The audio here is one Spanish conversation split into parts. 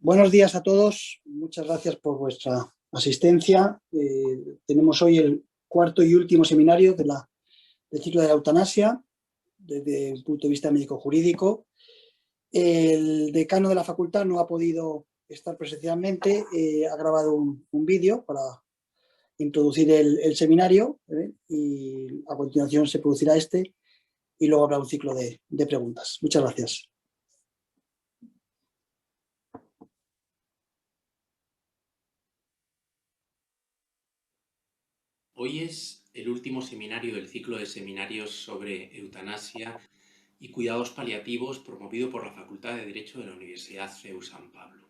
Buenos días a todos, muchas gracias por vuestra asistencia. Tenemos hoy el cuarto y último seminario del ciclo de la eutanasia desde un punto de vista médico-jurídico. El decano de la facultad no ha podido estar presencialmente, ha grabado un vídeo para introducir el seminario y a continuación se producirá y luego habrá un ciclo de preguntas. Muchas gracias. Hoy es el último seminario del ciclo de seminarios sobre eutanasia y cuidados paliativos promovido por la Facultad de Derecho de la Universidad CEU San Pablo.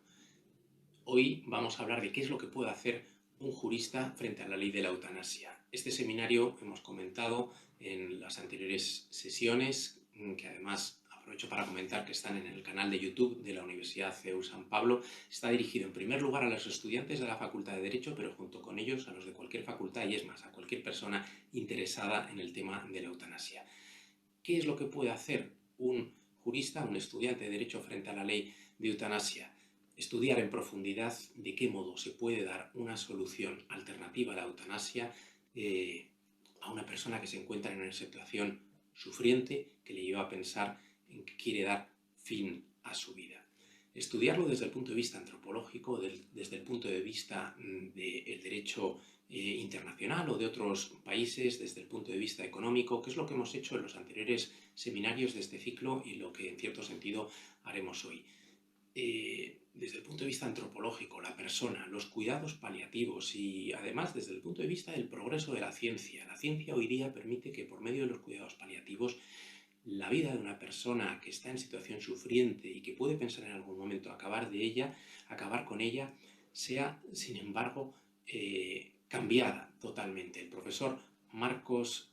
Hoy vamos a hablar de qué es lo que puede hacer un jurista frente a la ley de la eutanasia. Este seminario hemos comentado en las anteriores sesiones, que además aprovecho para comentar que están en el canal de YouTube de la Universidad CEU San Pablo. Está dirigido en primer lugar a los estudiantes de la Facultad de Derecho, pero junto con ellos a los de cualquier facultad y es más, a cualquier persona interesada en el tema de la eutanasia. ¿Qué es lo que puede hacer un jurista, un estudiante de Derecho frente a la ley de eutanasia? Estudiar en profundidad de qué modo se puede dar una solución alternativa a la eutanasia a una persona que se encuentra en una situación sufriente que le lleva a pensar en que quiere dar fin a su vida. Estudiarlo desde el punto de vista antropológico, desde el punto de vista del derecho internacional o de otros países, desde el punto de vista económico, que es lo que hemos hecho en los anteriores seminarios de este ciclo y lo que en cierto sentido haremos hoy. Desde el punto de vista antropológico, la persona, los cuidados paliativos y además desde el punto de vista del progreso de la ciencia. La ciencia hoy día permite que por medio de los cuidados paliativos la vida de una persona que está en situación sufriente y que puede pensar en algún momento acabar con ella, sea sin embargo cambiada totalmente. El profesor Marcos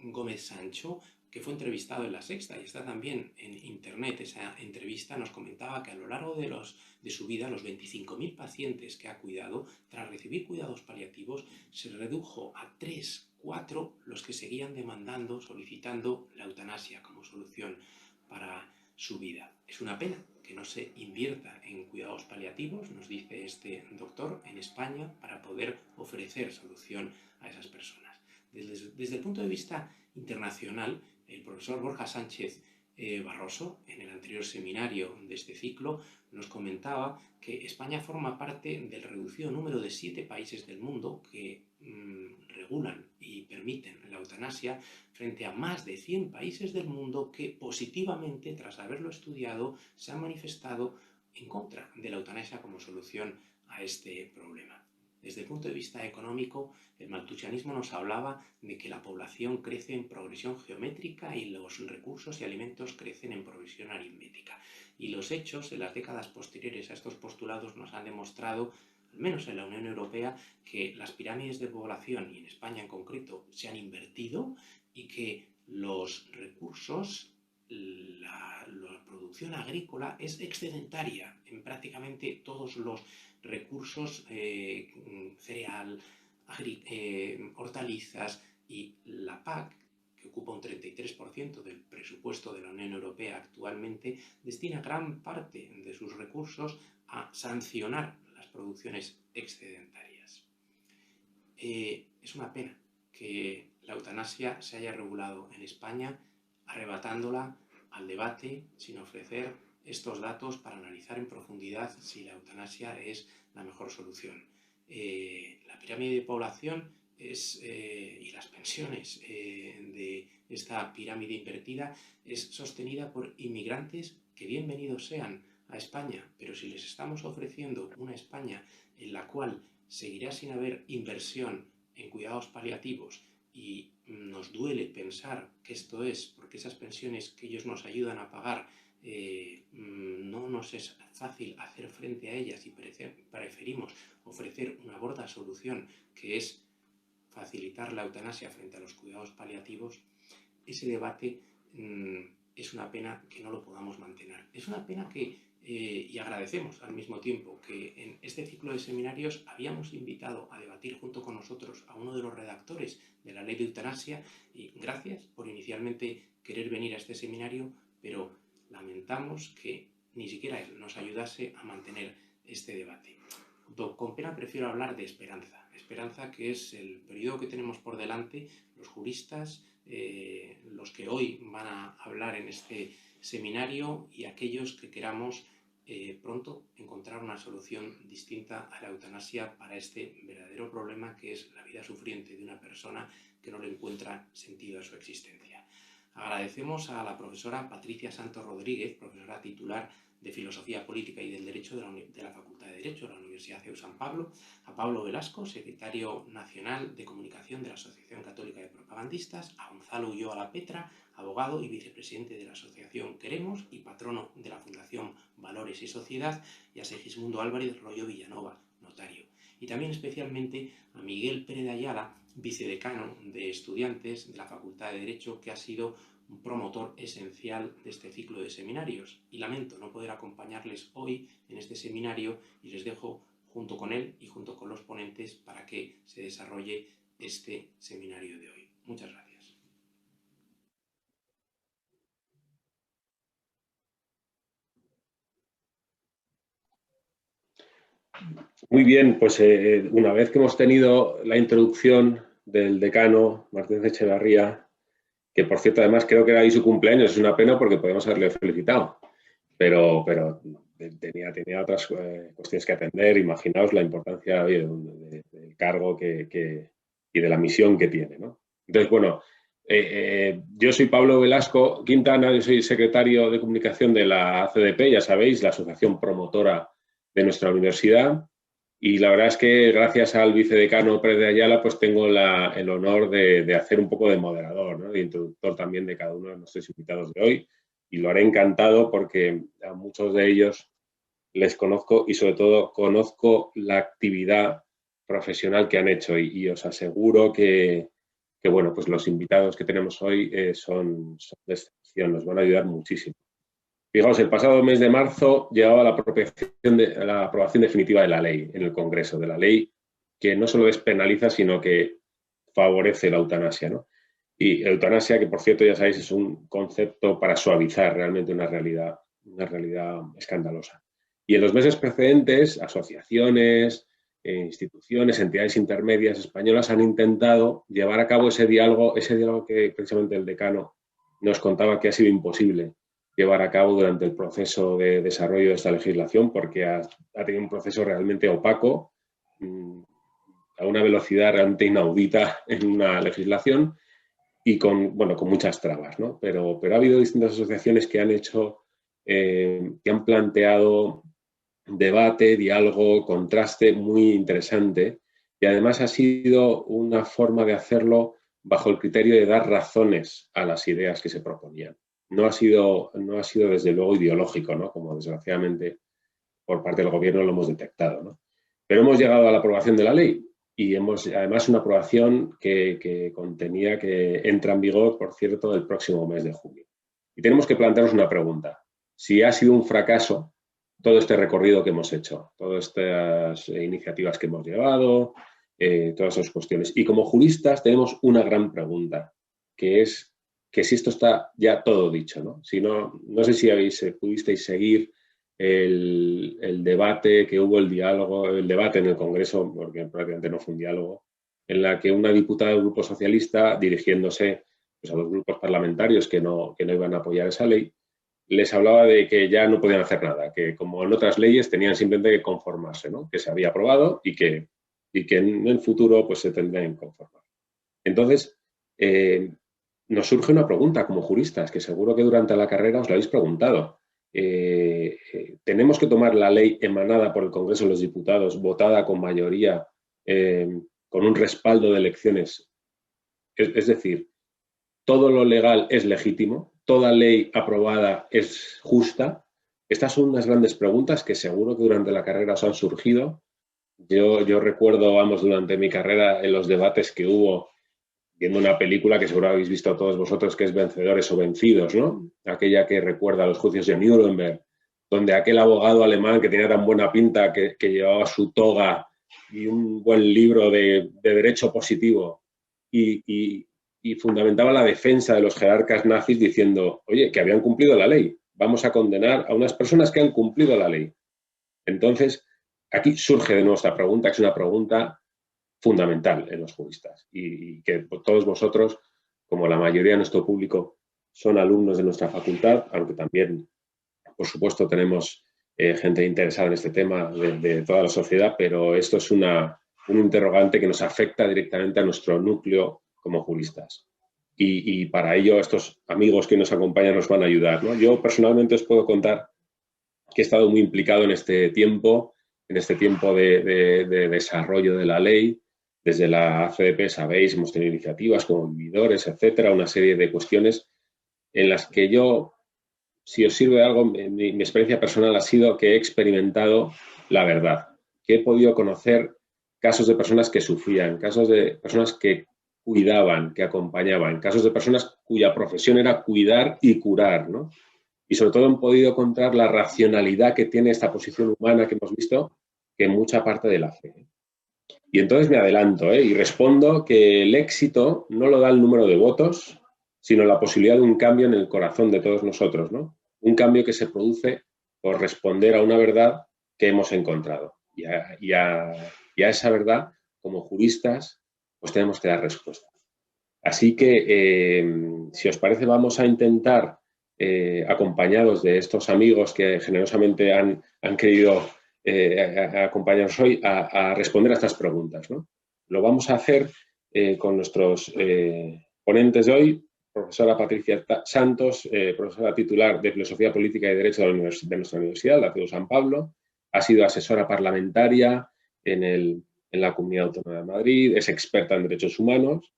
Gómez Sancho, que fue entrevistado en La Sexta y está también en internet, esa entrevista nos comentaba que a lo largo de su vida, los 25.000 pacientes que ha cuidado, tras recibir cuidados paliativos, se redujo a 3, 4 los que seguían demandando, solicitando la eutanasia como solución para su vida. Es una pena que no se invierta en cuidados paliativos, nos dice este doctor, en España, para poder ofrecer solución a esas personas. Desde el punto de vista internacional, el profesor Borja Sánchez Barroso, en el anterior seminario de este ciclo, nos comentaba que España forma parte del reducido número de 7 países del mundo que regulan y permiten la eutanasia frente a más de 100 países del mundo que positivamente, tras haberlo estudiado, se han manifestado en contra de la eutanasia como solución a este problema. Desde el punto de vista económico, el malthusianismo nos hablaba de que la población crece en progresión geométrica y los recursos y alimentos crecen en progresión aritmética. Y los hechos en las décadas posteriores a estos postulados nos han demostrado, al menos en la Unión Europea, que las pirámides de población, y en España en concreto, se han invertido y que los recursos, la producción agrícola es excedentaria en prácticamente todos los recursos, cereal, hortalizas, y la PAC, que ocupa un 33% del presupuesto de la Unión Europea actualmente, destina gran parte de sus recursos a sancionar las producciones excedentarias. Es una pena que la eutanasia se haya regulado en España, arrebatándola al debate sin ofrecer estos datos para analizar en profundidad si la eutanasia es la mejor solución. La pirámide de población y las pensiones de esta pirámide invertida es sostenida por inmigrantes que bienvenidos sean a España, pero si les estamos ofreciendo una España en la cual seguirá sin haber inversión en cuidados paliativos y nos duele pensar que esto es porque esas pensiones que ellos nos ayudan a pagar no nos es fácil hacer frente a ellas y preferimos ofrecer una gorda solución que es facilitar la eutanasia frente a los cuidados paliativos. Ese debate es una pena que no lo podamos mantener. Es una pena que y agradecemos al mismo tiempo que en este ciclo de seminarios habíamos invitado a debatir junto con nosotros a uno de los redactores de la ley de eutanasia, y gracias por inicialmente querer venir a este seminario, pero lamentamos que ni siquiera él nos ayudase a mantener este debate. Junto con pena prefiero hablar de esperanza. Esperanza, que es el periodo que tenemos por delante, los juristas, los que hoy van a hablar en este seminario y aquellos que queramos pronto encontrar una solución distinta a la eutanasia para este verdadero problema que es la vida sufriente de una persona que no le encuentra sentido a su existencia. Agradecemos a la profesora Patricia Santos Rodríguez, profesora titular de Filosofía Política y del Derecho de la Facultad de Derecho de la Universidad CEU San Pablo, a Pablo Velasco, secretario nacional de Comunicación de la Asociación Católica de Propagandistas, a Gonzalo Ulloa La Petra, abogado y vicepresidente de la Asociación Queremos y patrono de la Fundación Valores y Sociedad, y a Segismundo Álvarez Rollo Villanova, notario. Y también especialmente a Miguel Pérez de Ayala, vicedecano de estudiantes de la Facultad de Derecho, que ha sido un promotor esencial de este ciclo de seminarios. Y lamento no poder acompañarles hoy en este seminario y les dejo junto con él y junto con los ponentes para que se desarrolle este seminario de hoy. Muchas gracias. Muy bien, pues una vez que hemos tenido la introducción del decano Martínez Echevarría, que por cierto además creo que era ahí su cumpleaños, es una pena porque podemos haberle felicitado, pero tenía otras cuestiones que atender. Imaginaos la importancia del cargo y de la misión que tiene, ¿no? Entonces, bueno, yo soy Pablo Velasco Quintana, yo soy secretario de comunicación de la ACDP, ya sabéis, la asociación promotora de nuestra universidad. Y la verdad es que gracias al vicedecano Pérez de Ayala, pues tengo el honor de hacer un poco de moderador, ¿no? De introductor también de cada uno de nuestros invitados de hoy. Y lo haré encantado porque a muchos de ellos les conozco y sobre todo conozco la actividad profesional que han hecho. Y os aseguro que, bueno, pues los invitados que tenemos hoy son de excepción, nos van a ayudar muchísimo. Fijaos, el pasado mes de marzo llegaba la aprobación definitiva de la ley en el Congreso, de la ley que no solo despenaliza, sino que favorece la eutanasia, ¿no? Y eutanasia, que por cierto ya sabéis es un concepto para suavizar realmente una realidad escandalosa. Y en los meses precedentes, asociaciones, instituciones, entidades intermedias españolas han intentado llevar a cabo ese diálogo que precisamente el decano nos contaba que ha sido imposible llevar a cabo durante el proceso de desarrollo de esta legislación, porque ha tenido un proceso realmente opaco, a una velocidad realmente inaudita en una legislación y con muchas trabas, ¿no? Pero ha habido distintas asociaciones que han planteado debate, diálogo, contraste muy interesante, y además ha sido una forma de hacerlo bajo el criterio de dar razones a las ideas que se proponían. No ha sido desde luego ideológico, ¿no? Como desgraciadamente por parte del gobierno lo hemos detectado, ¿no? Pero hemos llegado a la aprobación de la ley y además una aprobación que contenía que entra en vigor, por cierto, el próximo mes de junio. Y tenemos que plantearnos una pregunta. Si ha sido un fracaso todo este recorrido que hemos hecho, todas estas iniciativas que hemos llevado, todas esas cuestiones. Y como juristas tenemos una gran pregunta, que es que si esto está ya todo dicho, ¿no? Si no sé si pudisteis seguir el debate que hubo, el debate en el Congreso, porque prácticamente no fue un diálogo, en la que una diputada del Grupo Socialista, dirigiéndose pues, a los grupos parlamentarios que no iban a apoyar esa ley, les hablaba de que ya no podían hacer nada, que como en otras leyes tenían simplemente que conformarse, ¿no? Que se había aprobado y que en el futuro pues, se tendrían que conformar. Entonces, nos surge una pregunta como juristas, que seguro que durante la carrera os la habéis preguntado. ¿Tenemos que tomar la ley emanada por el Congreso de los Diputados, votada con mayoría, con un respaldo de elecciones? Es decir, ¿todo lo legal es legítimo? ¿Toda ley aprobada es justa? Estas son unas grandes preguntas que seguro que durante la carrera os han surgido. Yo recuerdo, durante mi carrera, en los debates que hubo, viendo una película que seguro habéis visto todos vosotros, que es Vencedores o Vencidos, ¿no? Aquella que recuerda a los juicios de Nuremberg, donde aquel abogado alemán que tenía tan buena pinta, que llevaba su toga y un buen libro de derecho positivo y fundamentaba la defensa de los jerarcas nazis diciendo, oye, que habían cumplido la ley. vamos a condenar a unas personas que han cumplido la ley. Entonces, aquí surge de nuevo esta pregunta, que es una pregunta fundamental en los juristas y que todos vosotros, como la mayoría de nuestro público, son alumnos de nuestra facultad, aunque también, por supuesto, tenemos gente interesada en este tema de toda la sociedad, pero esto es un interrogante que nos afecta directamente a nuestro núcleo como juristas. Y para ello estos amigos que nos acompañan nos van a ayudar, ¿no? Yo personalmente os puedo contar que he estado muy implicado en este tiempo de desarrollo de la ley. Desde la ACDP, sabéis, hemos tenido iniciativas como vividores, etcétera, una serie de cuestiones en las que yo, si os sirve de algo, mi experiencia personal ha sido que he experimentado la verdad, que he podido conocer casos de personas que sufrían, casos de personas que cuidaban, que acompañaban, casos de personas cuya profesión era cuidar y curar, ¿no? Y sobre todo he podido encontrar la racionalidad que tiene esta posición humana que hemos visto, que en mucha parte de la fe. Y entonces me adelanto, y respondo que el éxito no lo da el número de votos, sino la posibilidad de un cambio en el corazón de todos nosotros, ¿no? Un cambio que se produce por responder a una verdad que hemos encontrado. Y a esa verdad, como juristas, pues tenemos que dar respuesta. Así que, si os parece, vamos a intentar, acompañados de estos amigos que generosamente han querido acompañarnos hoy, a responder a estas preguntas, ¿no? Lo vamos a hacer con nuestros ponentes de hoy, profesora Patricia Santos, profesora titular de Filosofía Política y Derecho de nuestra universidad, la CEU San Pablo, ha sido asesora parlamentaria en la Comunidad Autónoma de Madrid, es experta en derechos humanos.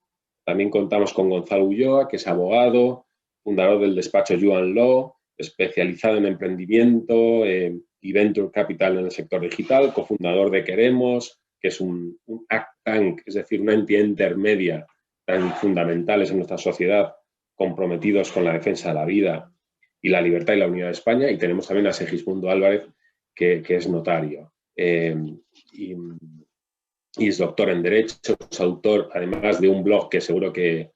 También contamos con Gonzalo Ulloa, que es abogado, fundador del despacho Yuan Law, especializado en emprendimiento y venture capital en el sector digital, cofundador de Queremos, que es un think tank, es decir, una entidad intermedia tan fundamentales en nuestra sociedad, comprometidos con la defensa de la vida y la libertad y la unidad de España. Y tenemos también a Segismundo Álvarez, que es notario. Y es doctor en Derecho, es autor además de un blog que seguro que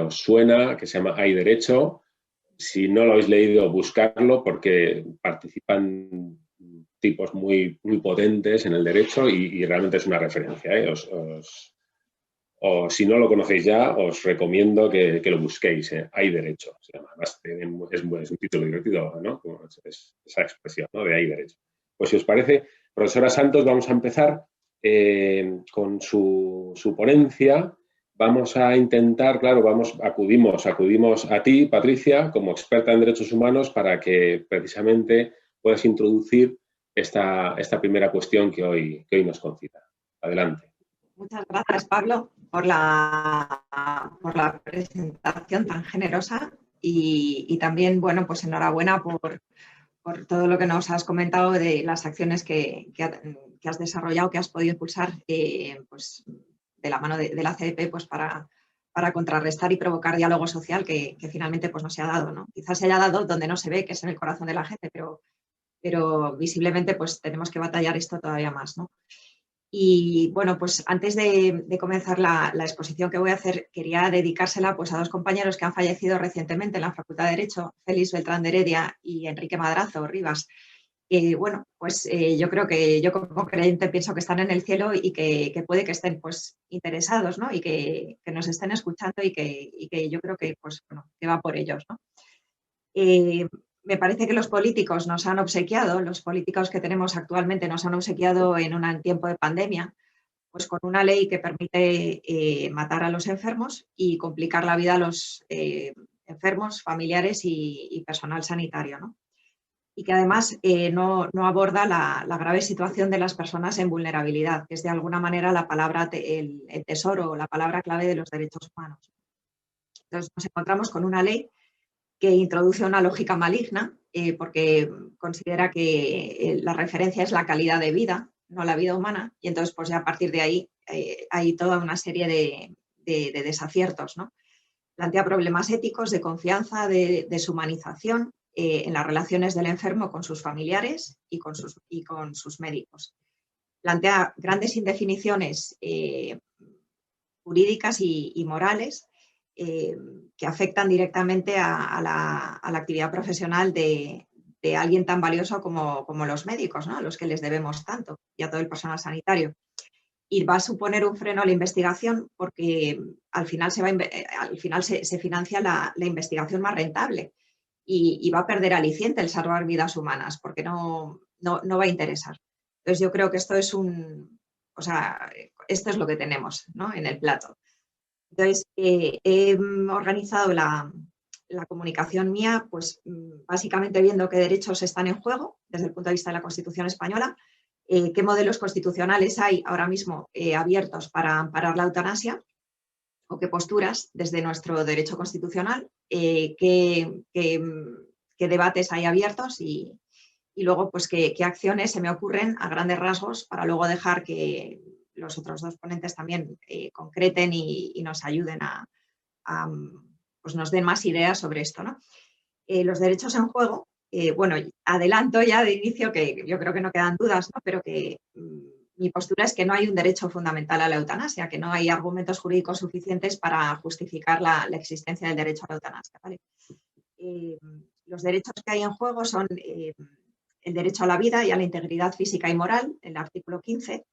os suena, que se llama Hay Derecho. Si no lo habéis leído, buscarlo, porque participan tipos muy, muy potentes en el derecho y realmente es una referencia, ¿eh? O si no lo conocéis ya, os recomiendo que lo busquéis, ¿eh? Hay Derecho. Se llama. Además, es un título divertido, ¿no? Es esa expresión, ¿no? De Hay Derecho. Pues si os parece, profesora Santos, vamos a empezar con su ponencia. Vamos a intentar, claro, acudimos a ti, Patricia, como experta en derechos humanos, para que precisamente puedas introducir esta primera cuestión que hoy nos concita. Adelante. Muchas gracias, Pablo, por la presentación tan generosa y también, bueno, pues enhorabuena por todo lo que nos has comentado de las acciones que has desarrollado, que has podido impulsar pues, de la mano de la CDP, pues para contrarrestar y provocar diálogo social que finalmente pues, no se ha dado, ¿no? Quizás se haya dado donde no se ve, que es en el corazón de la gente, pero visiblemente pues, tenemos que batallar esto todavía más, ¿no? Y bueno, pues antes de comenzar la exposición que voy a hacer, quería dedicársela pues, a dos compañeros que han fallecido recientemente en la Facultad de Derecho, Félix Beltrán de Heredia y Enrique Madrazo Rivas. Bueno, pues yo creo que yo como creyente pienso que están en el cielo y que puede que estén pues, interesados, ¿no? Y que nos estén escuchando y que yo creo que, pues, bueno, que va por ellos, ¿no? Me parece que los políticos nos han obsequiado, los políticos que tenemos actualmente nos han obsequiado en un tiempo de pandemia, pues con una ley que permite matar a los enfermos y complicar la vida a los enfermos, familiares y personal sanitario, ¿no? Y que además no aborda la grave situación de las personas en vulnerabilidad, que es de alguna manera la palabra, el tesoro, la palabra clave de los derechos humanos. Entonces nos encontramos con una ley que introduce una lógica maligna porque considera que la referencia es la calidad de vida, no la vida humana, y entonces pues ya a partir de ahí hay toda una serie de desaciertos, ¿no? Plantea problemas éticos, de confianza, de deshumanización en las relaciones del enfermo con sus familiares y con sus médicos. Plantea grandes indefiniciones jurídicas y morales que afectan directamente a la actividad profesional de alguien tan valioso como los médicos, ¿no? A los que les debemos tanto, y a todo el personal sanitario. Y va a suponer un freno a la investigación porque al final se financia la investigación más rentable y va a perder aliciente el salvar vidas humanas porque no va a interesar. Entonces yo creo que esto es esto es lo que tenemos, ¿no? En el plato. Entonces he organizado la comunicación mía, pues básicamente viendo qué derechos están en juego desde el punto de vista de la Constitución española, qué modelos constitucionales hay ahora mismo abiertos para amparar la eutanasia o qué posturas desde nuestro derecho constitucional, qué debates hay abiertos y luego pues qué acciones se me ocurren a grandes rasgos para luego dejar que los otros dos ponentes también concreten y nos ayuden pues nos den más ideas sobre esto, ¿no? Los derechos en juego, bueno, adelanto ya de inicio que yo creo que no quedan dudas, ¿no? Pero que mi postura es que no hay un derecho fundamental a la eutanasia, que no hay argumentos jurídicos suficientes para justificar la existencia del derecho a la eutanasia, ¿vale? Los derechos que hay en juego son el derecho a la vida y a la integridad física y moral, el artículo 15,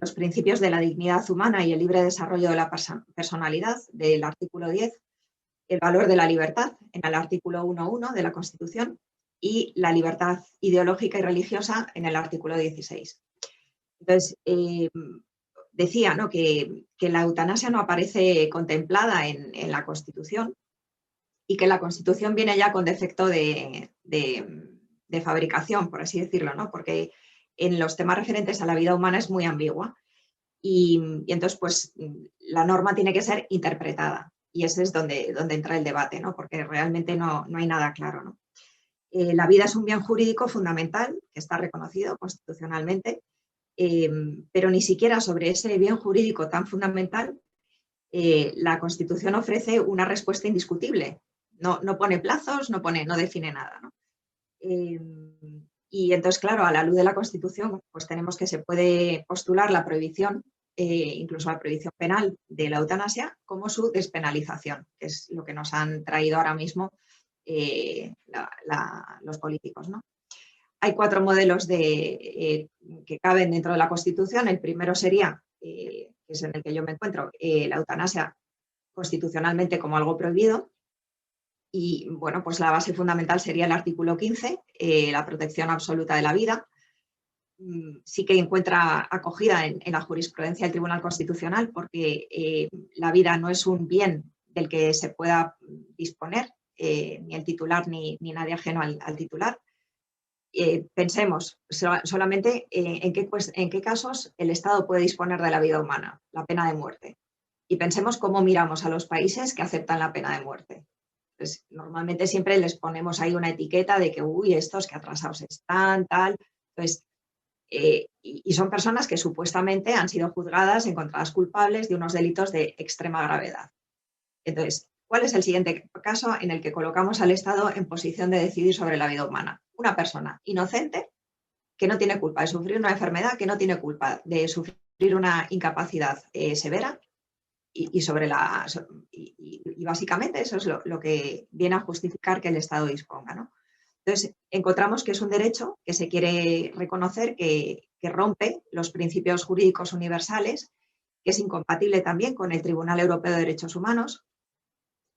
los principios de la dignidad humana y el libre desarrollo de la personalidad, del artículo 10, el valor de la libertad, en el artículo 1.1 de la Constitución, y la libertad ideológica y religiosa, en el artículo 16. Entonces, decía, ¿no?, que la eutanasia no aparece contemplada en la Constitución y que la Constitución viene ya con defecto de fabricación, por así decirlo, ¿no? Porque en los temas referentes a la vida humana es muy ambigua y entonces pues la norma tiene que ser interpretada y ese es donde entra el debate, ¿no? Porque realmente no hay nada claro, ¿no? La vida es un bien jurídico fundamental que está reconocido constitucionalmente, pero ni siquiera sobre ese bien jurídico tan fundamental la Constitución ofrece una respuesta indiscutible. No pone plazos, no define nada, ¿no? Y entonces, claro, a la luz de la Constitución, pues tenemos que se puede postular la prohibición, incluso la prohibición penal de la eutanasia, como su despenalización, que es lo que nos han traído ahora mismo los políticos, ¿no? Hay 4 modelos que caben dentro de la Constitución. El primero sería, que es en el que yo me encuentro, la eutanasia constitucionalmente como algo prohibido. Y bueno, pues la base fundamental sería el artículo 15, la protección absoluta de la vida. Sí que encuentra acogida en la jurisprudencia del Tribunal Constitucional porque la vida no es un bien del que se pueda disponer ni el titular ni nadie ajeno al titular. Pensemos solamente en qué casos el Estado puede disponer de la vida humana, la pena de muerte. Y pensemos cómo miramos a los países que aceptan la pena de muerte. Pues normalmente siempre les ponemos ahí una etiqueta de que, uy, estos que atrasados están, tal. Entonces, y son personas que supuestamente han sido juzgadas, encontradas culpables de unos delitos de extrema gravedad. Entonces, ¿cuál es el siguiente caso en el que colocamos al Estado en posición de decidir sobre la vida humana? Una persona inocente que no tiene culpa de sufrir una enfermedad, que no tiene culpa de sufrir una incapacidad severa y básicamente eso es lo que viene a justificar que el Estado disponga, ¿no? Entonces, encontramos que es un derecho que se quiere reconocer, que rompe los principios jurídicos universales, que es incompatible también con el Tribunal Europeo de Derechos Humanos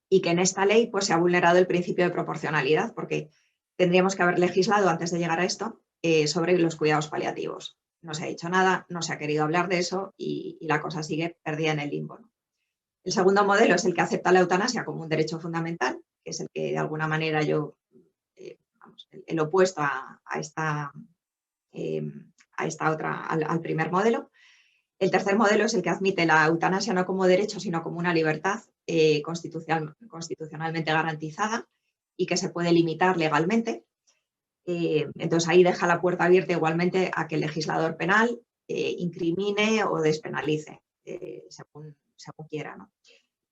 y que en esta ley pues, se ha vulnerado el principio de proporcionalidad porque tendríamos que haber legislado antes de llegar a esto sobre los cuidados paliativos. No se ha dicho nada, no se ha querido hablar de eso y la cosa sigue perdida en el limbo, ¿no? El segundo modelo es el que acepta la eutanasia como un derecho fundamental, que es el que de alguna manera yo, el opuesto a esta otra, al primer modelo. El tercer modelo es el que admite la eutanasia no como derecho, sino como una libertad constitucionalmente garantizada y que se puede limitar legalmente. Entonces ahí deja la puerta abierta igualmente a que el legislador penal incrimine o despenalice, según quiera, ¿no?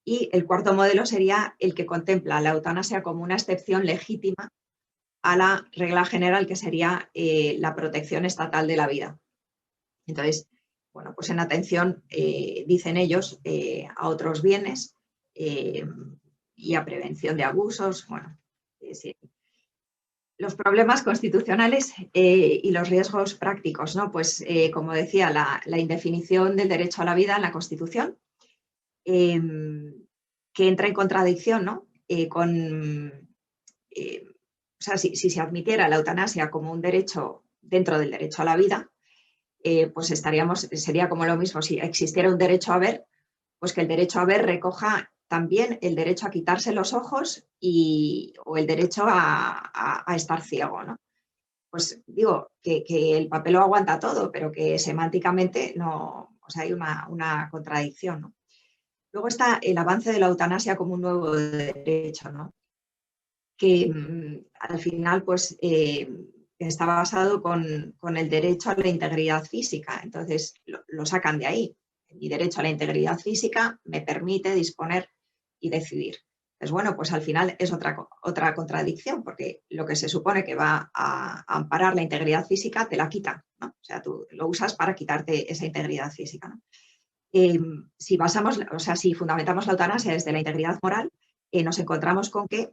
Y el cuarto modelo sería el que contempla la eutanasia como una excepción legítima a la regla general que sería la protección estatal de la vida. Entonces, bueno, pues en atención, dicen ellos, a otros bienes, y a prevención de abusos. Bueno, sí. Los problemas constitucionales y los riesgos prácticos, ¿no? Pues, como decía, la indefinición del derecho a la vida en la Constitución, que entra en contradicción, ¿no? O sea, si se admitiera la eutanasia como un derecho dentro del derecho a la vida, pues sería como lo mismo si existiera un derecho a ver, pues que el derecho a ver recoja también el derecho a quitarse los ojos o el derecho a estar ciego, ¿no? Pues digo que el papel lo aguanta todo, pero que semánticamente no, o sea, hay una contradicción, ¿no? Luego está el avance de la eutanasia como un nuevo derecho, ¿no? Que al final pues está basado con el derecho a la integridad física, entonces lo sacan de ahí. Mi derecho a la integridad física me permite disponer y decidir. Pues bueno, pues al final es otra contradicción, porque lo que se supone que va a amparar la integridad física te la quita, ¿no? O sea, tú lo usas para quitarte esa integridad física, ¿no? Si fundamentamos la eutanasia desde la integridad moral, nos encontramos con que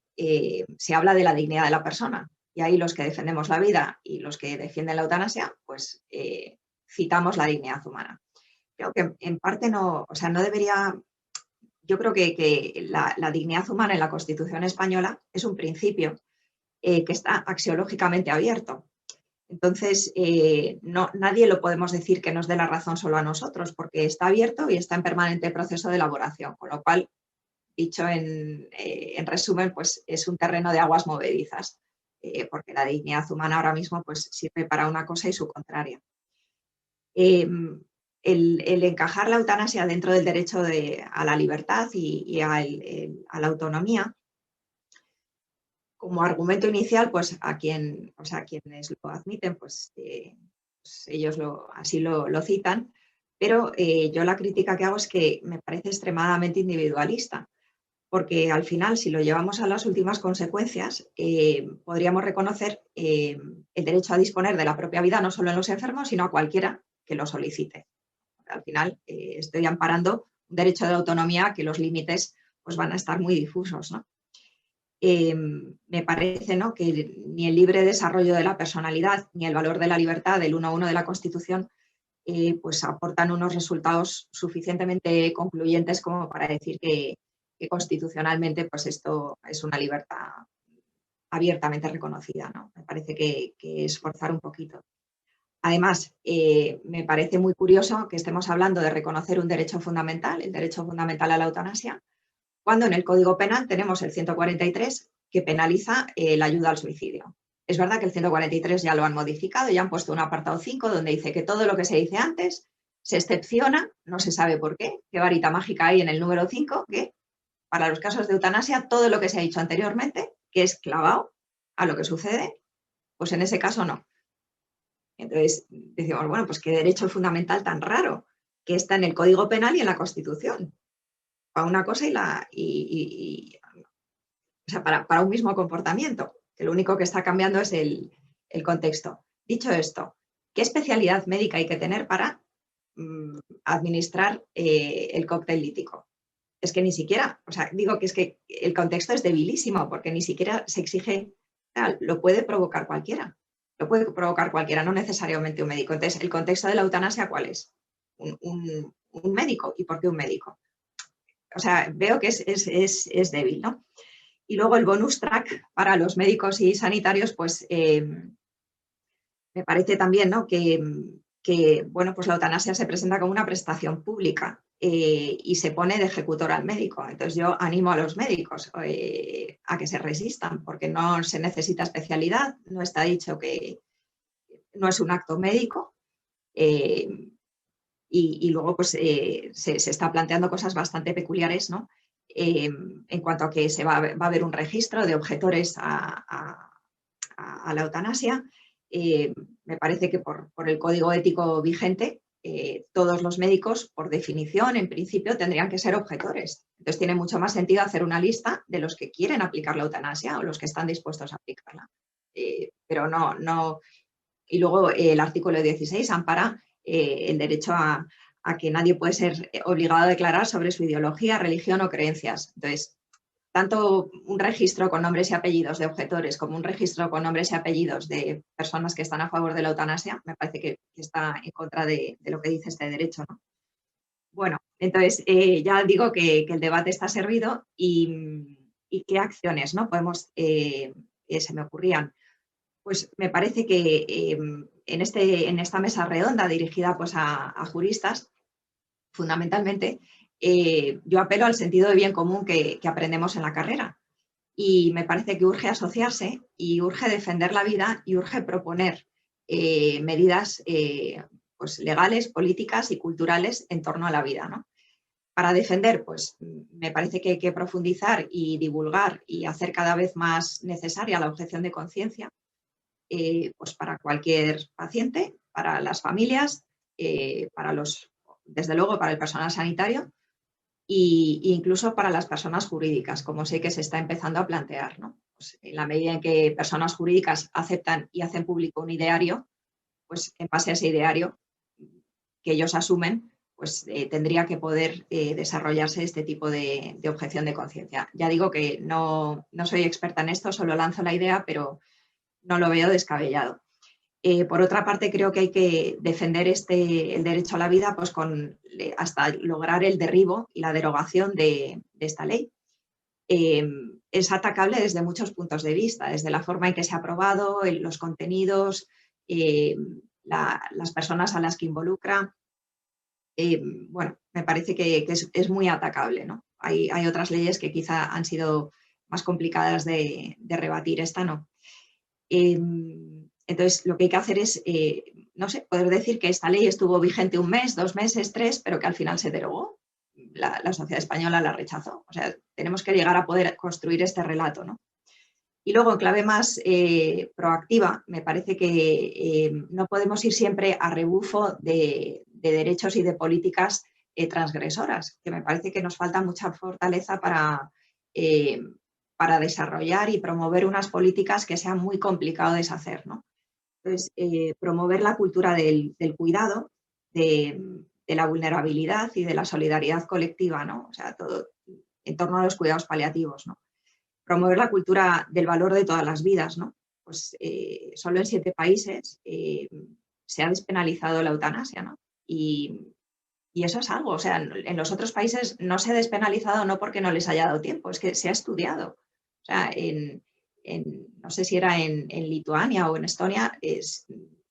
se habla de la dignidad de la persona. Y ahí los que defendemos la vida y los que defienden la eutanasia, pues citamos la dignidad humana. Creo que en parte no, o sea, no debería. Yo creo que la dignidad humana en la Constitución española es un principio que está axiológicamente abierto. Entonces, nadie lo podemos decir que nos dé la razón solo a nosotros, porque está abierto y está en permanente proceso de elaboración, con lo cual, dicho en resumen, pues es un terreno de aguas movedizas, porque la dignidad humana ahora mismo pues, sirve para una cosa y su contraria. El encajar la eutanasia dentro del derecho a la libertad y a la autonomía, como argumento inicial, pues quienes lo admiten, pues ellos así lo citan, pero yo la crítica que hago es que me parece extremadamente individualista, porque al final, si lo llevamos a las últimas consecuencias, podríamos reconocer el derecho a disponer de la propia vida no solo en los enfermos, sino a cualquiera que lo solicite. Al final, estoy amparando un derecho de autonomía que los límites pues, van a estar muy difusos, ¿no? Me parece, ¿no?, que ni el libre desarrollo de la personalidad ni el valor de la libertad del 1.1 de la Constitución pues aportan unos resultados suficientemente concluyentes como para decir que constitucionalmente pues esto es una libertad abiertamente reconocida, ¿no? Me parece que es forzar un poquito. Además, me parece muy curioso que estemos hablando de reconocer un derecho fundamental, el derecho fundamental a la eutanasia, cuando en el Código Penal tenemos el 143 que penaliza la ayuda al suicidio. Es verdad que el 143 ya lo han modificado, ya han puesto un apartado 5 donde dice que todo lo que se dice antes se excepciona, no se sabe por qué varita mágica hay en el número 5, que para los casos de eutanasia todo lo que se ha dicho anteriormente, que es clavado a lo que sucede, pues en ese caso no. Entonces decimos, bueno, pues qué derecho fundamental tan raro que está en el Código Penal y en la Constitución. Para una cosa o sea, para un mismo comportamiento, que lo único que está cambiando es el contexto. Dicho esto, ¿qué especialidad médica hay que tener para administrar el cóctel lítico? Es que ni siquiera, o sea, digo que es que el contexto es debilísimo porque ni siquiera se exige, lo puede provocar cualquiera. Lo puede provocar cualquiera, no necesariamente un médico. Entonces, ¿el contexto de la eutanasia cuál es? Un médico. ¿Y por qué un médico? O sea, veo que es débil, ¿no? Y luego el bonus track para los médicos y sanitarios, pues me parece también, ¿no?, que bueno, pues la eutanasia se presenta como una prestación pública y se pone de ejecutor al médico. Entonces yo animo a los médicos a que se resistan, porque no se necesita especialidad, no está dicho que no es un acto médico. Y luego pues se está planteando cosas bastante peculiares, ¿no?, en cuanto a que va a haber un registro de objetores a la eutanasia. Me parece que por el código ético vigente, todos los médicos, por definición, en principio, tendrían que ser objetores. Entonces tiene mucho más sentido hacer una lista de los que quieren aplicar la eutanasia o los que están dispuestos a aplicarla. Pero no. Y luego el artículo 16 ampara el derecho a a que nadie puede ser obligado a declarar sobre su ideología, religión o creencias. Entonces, tanto un registro con nombres y apellidos de objetores como un registro con nombres y apellidos de personas que están a favor de la eutanasia, me parece que está en contra de lo que dice este derecho, ¿no? Bueno, entonces ya digo que el debate está servido y qué acciones, ¿no? Podemos, se me ocurrían. Pues me parece que en esta mesa redonda dirigida pues, a juristas, fundamentalmente, yo apelo al sentido de bien común que aprendemos en la carrera. Y me parece que urge asociarse y urge defender la vida y urge proponer medidas pues, legales, políticas y culturales en torno a la vida, ¿no? Para defender, pues me parece que hay que profundizar y divulgar y hacer cada vez más necesaria la objeción de conciencia, pues para cualquier paciente, para las familias, desde luego para el personal sanitario e incluso para las personas jurídicas, como sé que se está empezando a plantear, ¿no? Pues en la medida en que personas jurídicas aceptan y hacen público un ideario, pues en base a ese ideario que ellos asumen, pues tendría que poder desarrollarse este tipo de objeción de conciencia. Ya digo que no soy experta en esto, solo lanzo la idea, pero no lo veo descabellado. Por otra parte, creo que hay que defender el derecho a la vida pues hasta lograr el derribo y la derogación de esta ley. Es atacable desde muchos puntos de vista, desde la forma en que se ha aprobado, los contenidos, las personas a las que involucra. Bueno, me parece que es muy atacable, ¿no? Hay otras leyes que quizá han sido más complicadas de rebatir, esta no. Entonces, lo que hay que hacer es, no sé, poder decir que esta ley estuvo vigente 1 mes, 2 meses, 3, pero que al final se derogó. La sociedad española la rechazó. O sea, tenemos que llegar a poder construir este relato, ¿no? Y luego, en clave más proactiva, me parece que no podemos ir siempre a rebufo de derechos y de políticas transgresoras, que me parece que nos falta mucha fortaleza para desarrollar y promover unas políticas que sean muy complicado deshacer, ¿no? Entonces, promover la cultura del cuidado, de la vulnerabilidad y de la solidaridad colectiva, ¿no? O sea, todo en torno a los cuidados paliativos, ¿no? Promover la cultura del valor de todas las vidas, ¿no? Pues solo en 7 países se ha despenalizado la eutanasia, ¿no? Y eso es algo, o sea, en los otros países no se ha despenalizado no porque no les haya dado tiempo, es que se ha estudiado. O sea, no sé si era en Lituania o en Estonia,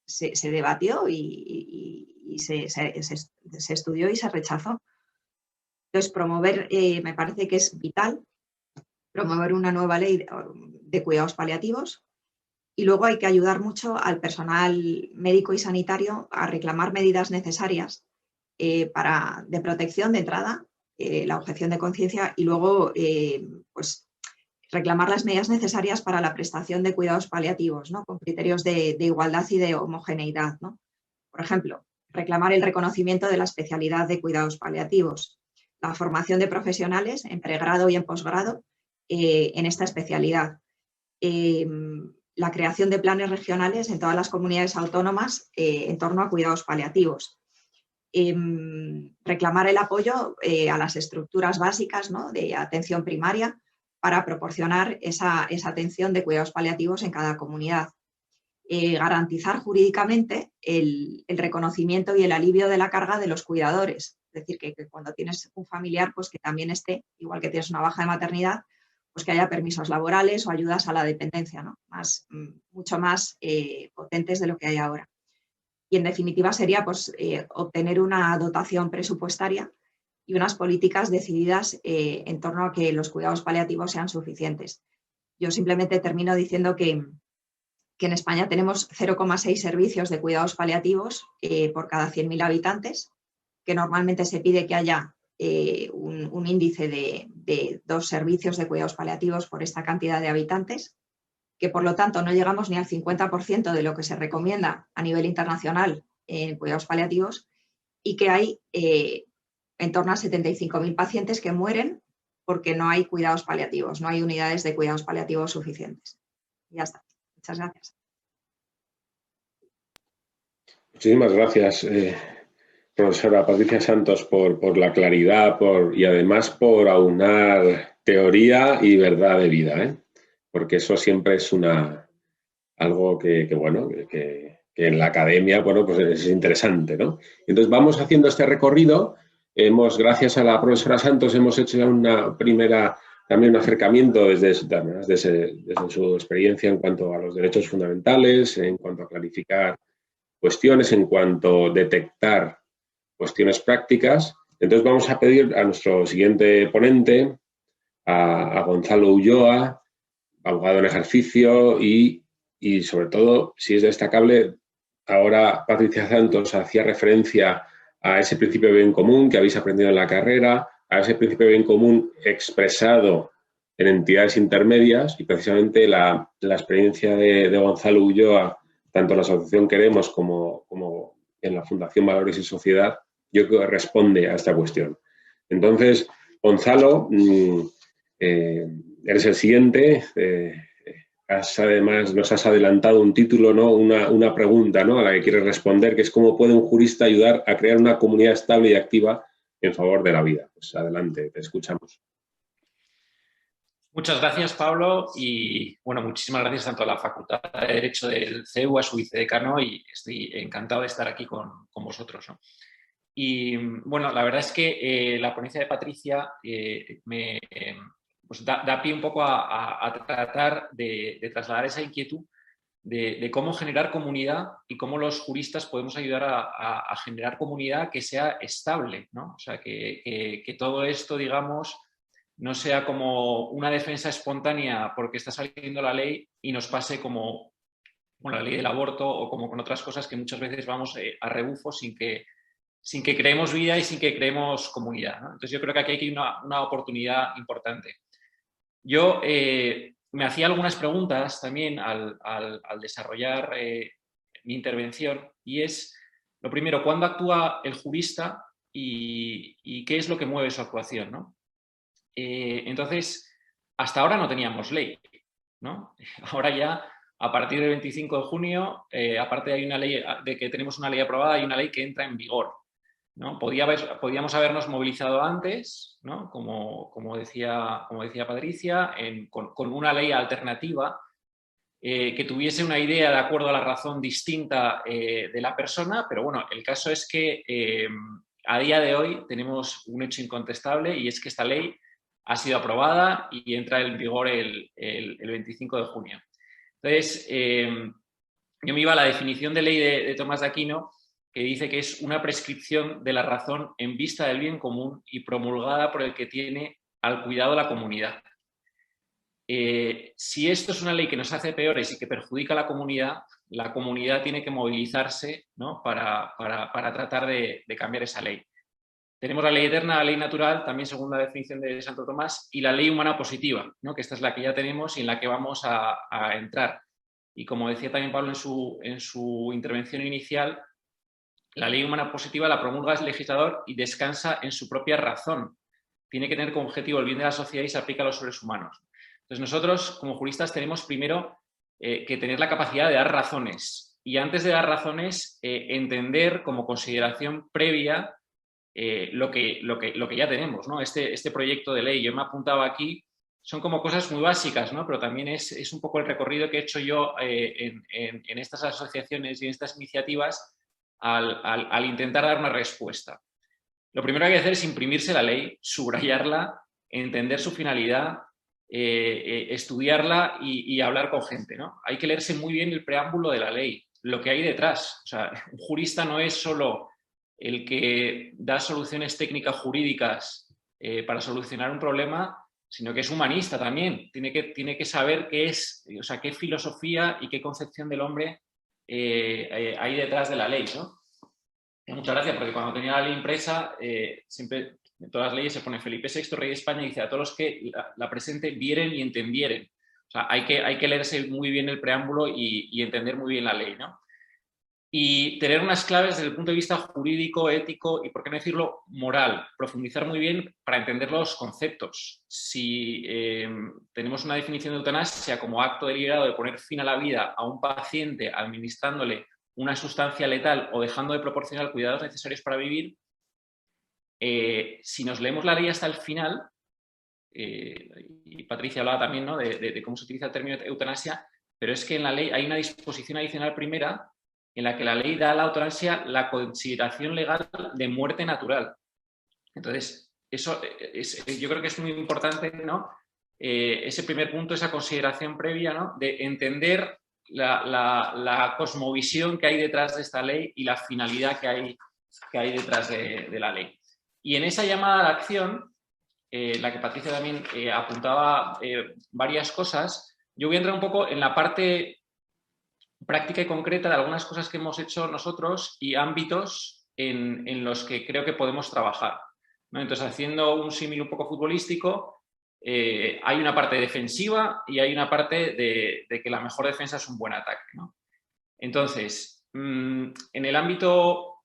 se debatió y se estudió y se rechazó. Entonces, promover, me parece que es vital, promover una nueva ley de cuidados paliativos. Y luego hay que ayudar mucho al personal médico y sanitario a reclamar medidas necesarias de protección de entrada, la objeción de conciencia y luego pues, reclamar las medidas necesarias para la prestación de cuidados paliativos, ¿no? Con criterios de igualdad y de homogeneidad, ¿no? Por ejemplo, reclamar el reconocimiento de la especialidad de cuidados paliativos, la formación de profesionales en pregrado y en posgrado en esta especialidad, la creación de planes regionales en todas las comunidades autónomas en torno a cuidados paliativos. Reclamar el apoyo a las estructuras básicas, ¿no? De atención primaria para proporcionar esa atención de cuidados paliativos en cada comunidad. Garantizar jurídicamente el reconocimiento y el alivio de la carga de los cuidadores. Es decir, que cuando tienes un familiar, pues que también esté, igual que tienes una baja de maternidad, pues que haya permisos laborales o ayudas a la dependencia, ¿no? Mucho más potentes de lo que hay ahora. Y en definitiva sería pues, obtener una dotación presupuestaria y unas políticas decididas en torno a que los cuidados paliativos sean suficientes. Yo simplemente termino diciendo que en España tenemos 0,6 servicios de cuidados paliativos por cada 100.000 habitantes, que normalmente se pide que haya un índice de 2 servicios de cuidados paliativos por esta cantidad de habitantes, que por lo tanto no llegamos ni al 50% de lo que se recomienda a nivel internacional en cuidados paliativos y que hay en torno a 75.000 pacientes que mueren porque no hay cuidados paliativos, no hay unidades de cuidados paliativos suficientes. Y ya está. Muchas gracias. Muchísimas gracias, profesora Patricia Santos, por la claridad y además por aunar teoría y verdad de vida, ¿eh? Porque eso siempre es algo que en la academia, bueno, pues es interesante, ¿no? Entonces vamos haciendo este recorrido. Gracias a la profesora Santos, hemos hecho también un acercamiento desde su experiencia en cuanto a los derechos fundamentales, en cuanto a clarificar cuestiones, en cuanto a detectar cuestiones prácticas. Entonces vamos a pedir a nuestro siguiente ponente, a Gonzalo Ulloa, abogado en ejercicio y sobre todo, si es destacable, ahora Patricia Santos hacía referencia a ese principio de bien común que habéis aprendido en la carrera, a ese principio de bien común expresado en entidades intermedias, y precisamente la experiencia de Gonzalo Ulloa, tanto en la Asociación Queremos como en la Fundación Valores y Sociedad, yo creo que responde a esta cuestión. Entonces, Gonzalo, eres el siguiente. Además, nos has adelantado un título, ¿no? Una pregunta, ¿no?, a la que quieres responder, que es ¿cómo puede un jurista ayudar a crear una comunidad estable y activa en favor de la vida? Pues adelante, te escuchamos. Muchas gracias, Pablo, y bueno, muchísimas gracias tanto a la Facultad de Derecho del CEU, a su vicedecano, y estoy encantado de estar aquí con vosotros, ¿no? Y bueno, la verdad es que la ponencia de Patricia pues da pie un poco a tratar de trasladar esa inquietud de cómo generar comunidad y cómo los juristas podemos ayudar a generar comunidad que sea estable, ¿no? O sea, que todo esto, digamos, no sea como una defensa espontánea porque está saliendo la ley y nos pase como con la ley del aborto o como con otras cosas que muchas veces vamos a rebufo sin que creemos vida y sin que creemos comunidad, ¿no? Entonces yo creo que aquí hay una oportunidad importante. Yo me hacía algunas preguntas también al desarrollar mi intervención, y es, lo primero, ¿cuándo actúa el jurista y qué es lo que mueve su actuación, ¿no? Entonces, hasta ahora no teníamos ley, ¿no? Ahora ya, a partir del 25 de junio, aparte hay una ley, de que tenemos una ley aprobada, hay una ley que entra en vigor, ¿no? Podíamos habernos movilizado antes, ¿no? Como decía Patricia, con una ley alternativa que tuviese una idea de acuerdo a la razón distinta de la persona, pero bueno, el caso es que a día de hoy tenemos un hecho incontestable, y es que esta ley ha sido aprobada y entra en vigor el 25 de junio. Entonces, yo me iba a la definición de ley de Tomás de Aquino, que dice que es una prescripción de la razón en vista del bien común y promulgada por el que tiene al cuidado de la comunidad. Si esto es una ley que nos hace peores y que perjudica a la comunidad tiene que movilizarse, ¿no?, para tratar de cambiar esa ley. Tenemos la ley eterna, la ley natural, también según la definición de Santo Tomás, y la ley humana positiva, ¿no?, que esta es la que ya tenemos y en la que vamos a entrar. Y como decía también Pablo en su intervención inicial, la ley humana positiva la promulga el legislador y descansa en su propia razón. Tiene que tener como objetivo el bien de la sociedad y se aplica a los seres humanos. Entonces nosotros, como juristas, tenemos primero que tener la capacidad de dar razones. Y antes de dar razones, entender como consideración previa lo que ya tenemos, ¿no? Este proyecto de ley, yo me apuntaba aquí, son como cosas muy básicas, ¿no? Pero también es un poco el recorrido que he hecho yo en estas asociaciones y en estas iniciativas al intentar dar una respuesta. Lo primero que hay que hacer es imprimirse la ley, subrayarla, entender su finalidad, estudiarla y hablar con gente, ¿no? Hay que leerse muy bien el preámbulo de la ley, lo que hay detrás. O sea, un jurista no es solo el que da soluciones técnicas jurídicas para solucionar un problema, sino que es humanista también. Tiene que saber qué es, o sea, qué filosofía y qué concepción del hombre hay detrás de la ley, ¿no? Y muchas gracias, porque cuando tenía la ley impresa, siempre en todas las leyes se pone Felipe VI, rey de España, y dice a todos los que la presente vieren y entendieren. O sea, hay que leerse muy bien el preámbulo y entender muy bien la ley, ¿no? Y tener unas claves desde el punto de vista jurídico, ético y, por qué no decirlo, moral. Profundizar muy bien para entender los conceptos. Si tenemos una definición de eutanasia como acto deliberado de poner fin a la vida a un paciente administrándole una sustancia letal o dejando de proporcionar cuidados necesarios para vivir, si nos leemos la ley hasta el final, y Patricia hablaba también, ¿no?, de cómo se utiliza el término eutanasia, pero es que en la ley hay una disposición adicional primera en la que la ley da a la eutanasia la consideración legal de muerte natural. Entonces, eso yo creo que es muy importante, ¿no?, ese primer punto, esa consideración previa, ¿no?, de entender la cosmovisión que hay detrás de esta ley y la finalidad que hay detrás de la ley. Y en esa llamada a la acción, la que Patricia también apuntaba varias cosas, yo voy a entrar un poco en la parte práctica y concreta de algunas cosas que hemos hecho nosotros y ámbitos en los que creo que podemos trabajar, ¿no? Entonces, haciendo un símil un poco futbolístico, hay una parte defensiva y hay una parte de que la mejor defensa es un buen ataque, ¿no? Entonces, en el ámbito,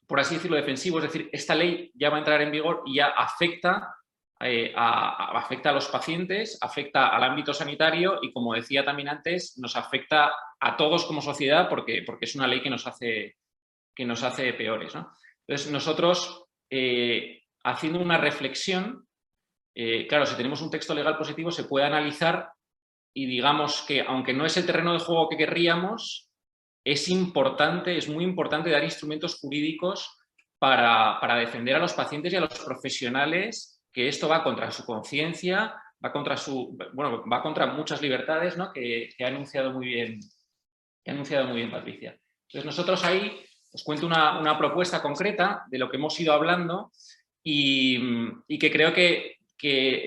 por así decirlo, defensivo, es decir, esta ley ya va a entrar en vigor y ya afecta a los pacientes, afecta al ámbito sanitario y, como decía también antes, nos afecta a todos como sociedad porque es una ley que nos hace peores, ¿no? Entonces, nosotros, haciendo una reflexión, claro, si tenemos un texto legal positivo se puede analizar y digamos que, aunque no es el terreno de juego que querríamos, es muy importante dar instrumentos jurídicos para defender a los pacientes y a los profesionales, que esto va contra su conciencia, va contra muchas libertades, ¿no?, que ha enunciado muy bien Patricia. Entonces, nosotros ahí os cuento una propuesta concreta de lo que hemos ido hablando y que creo que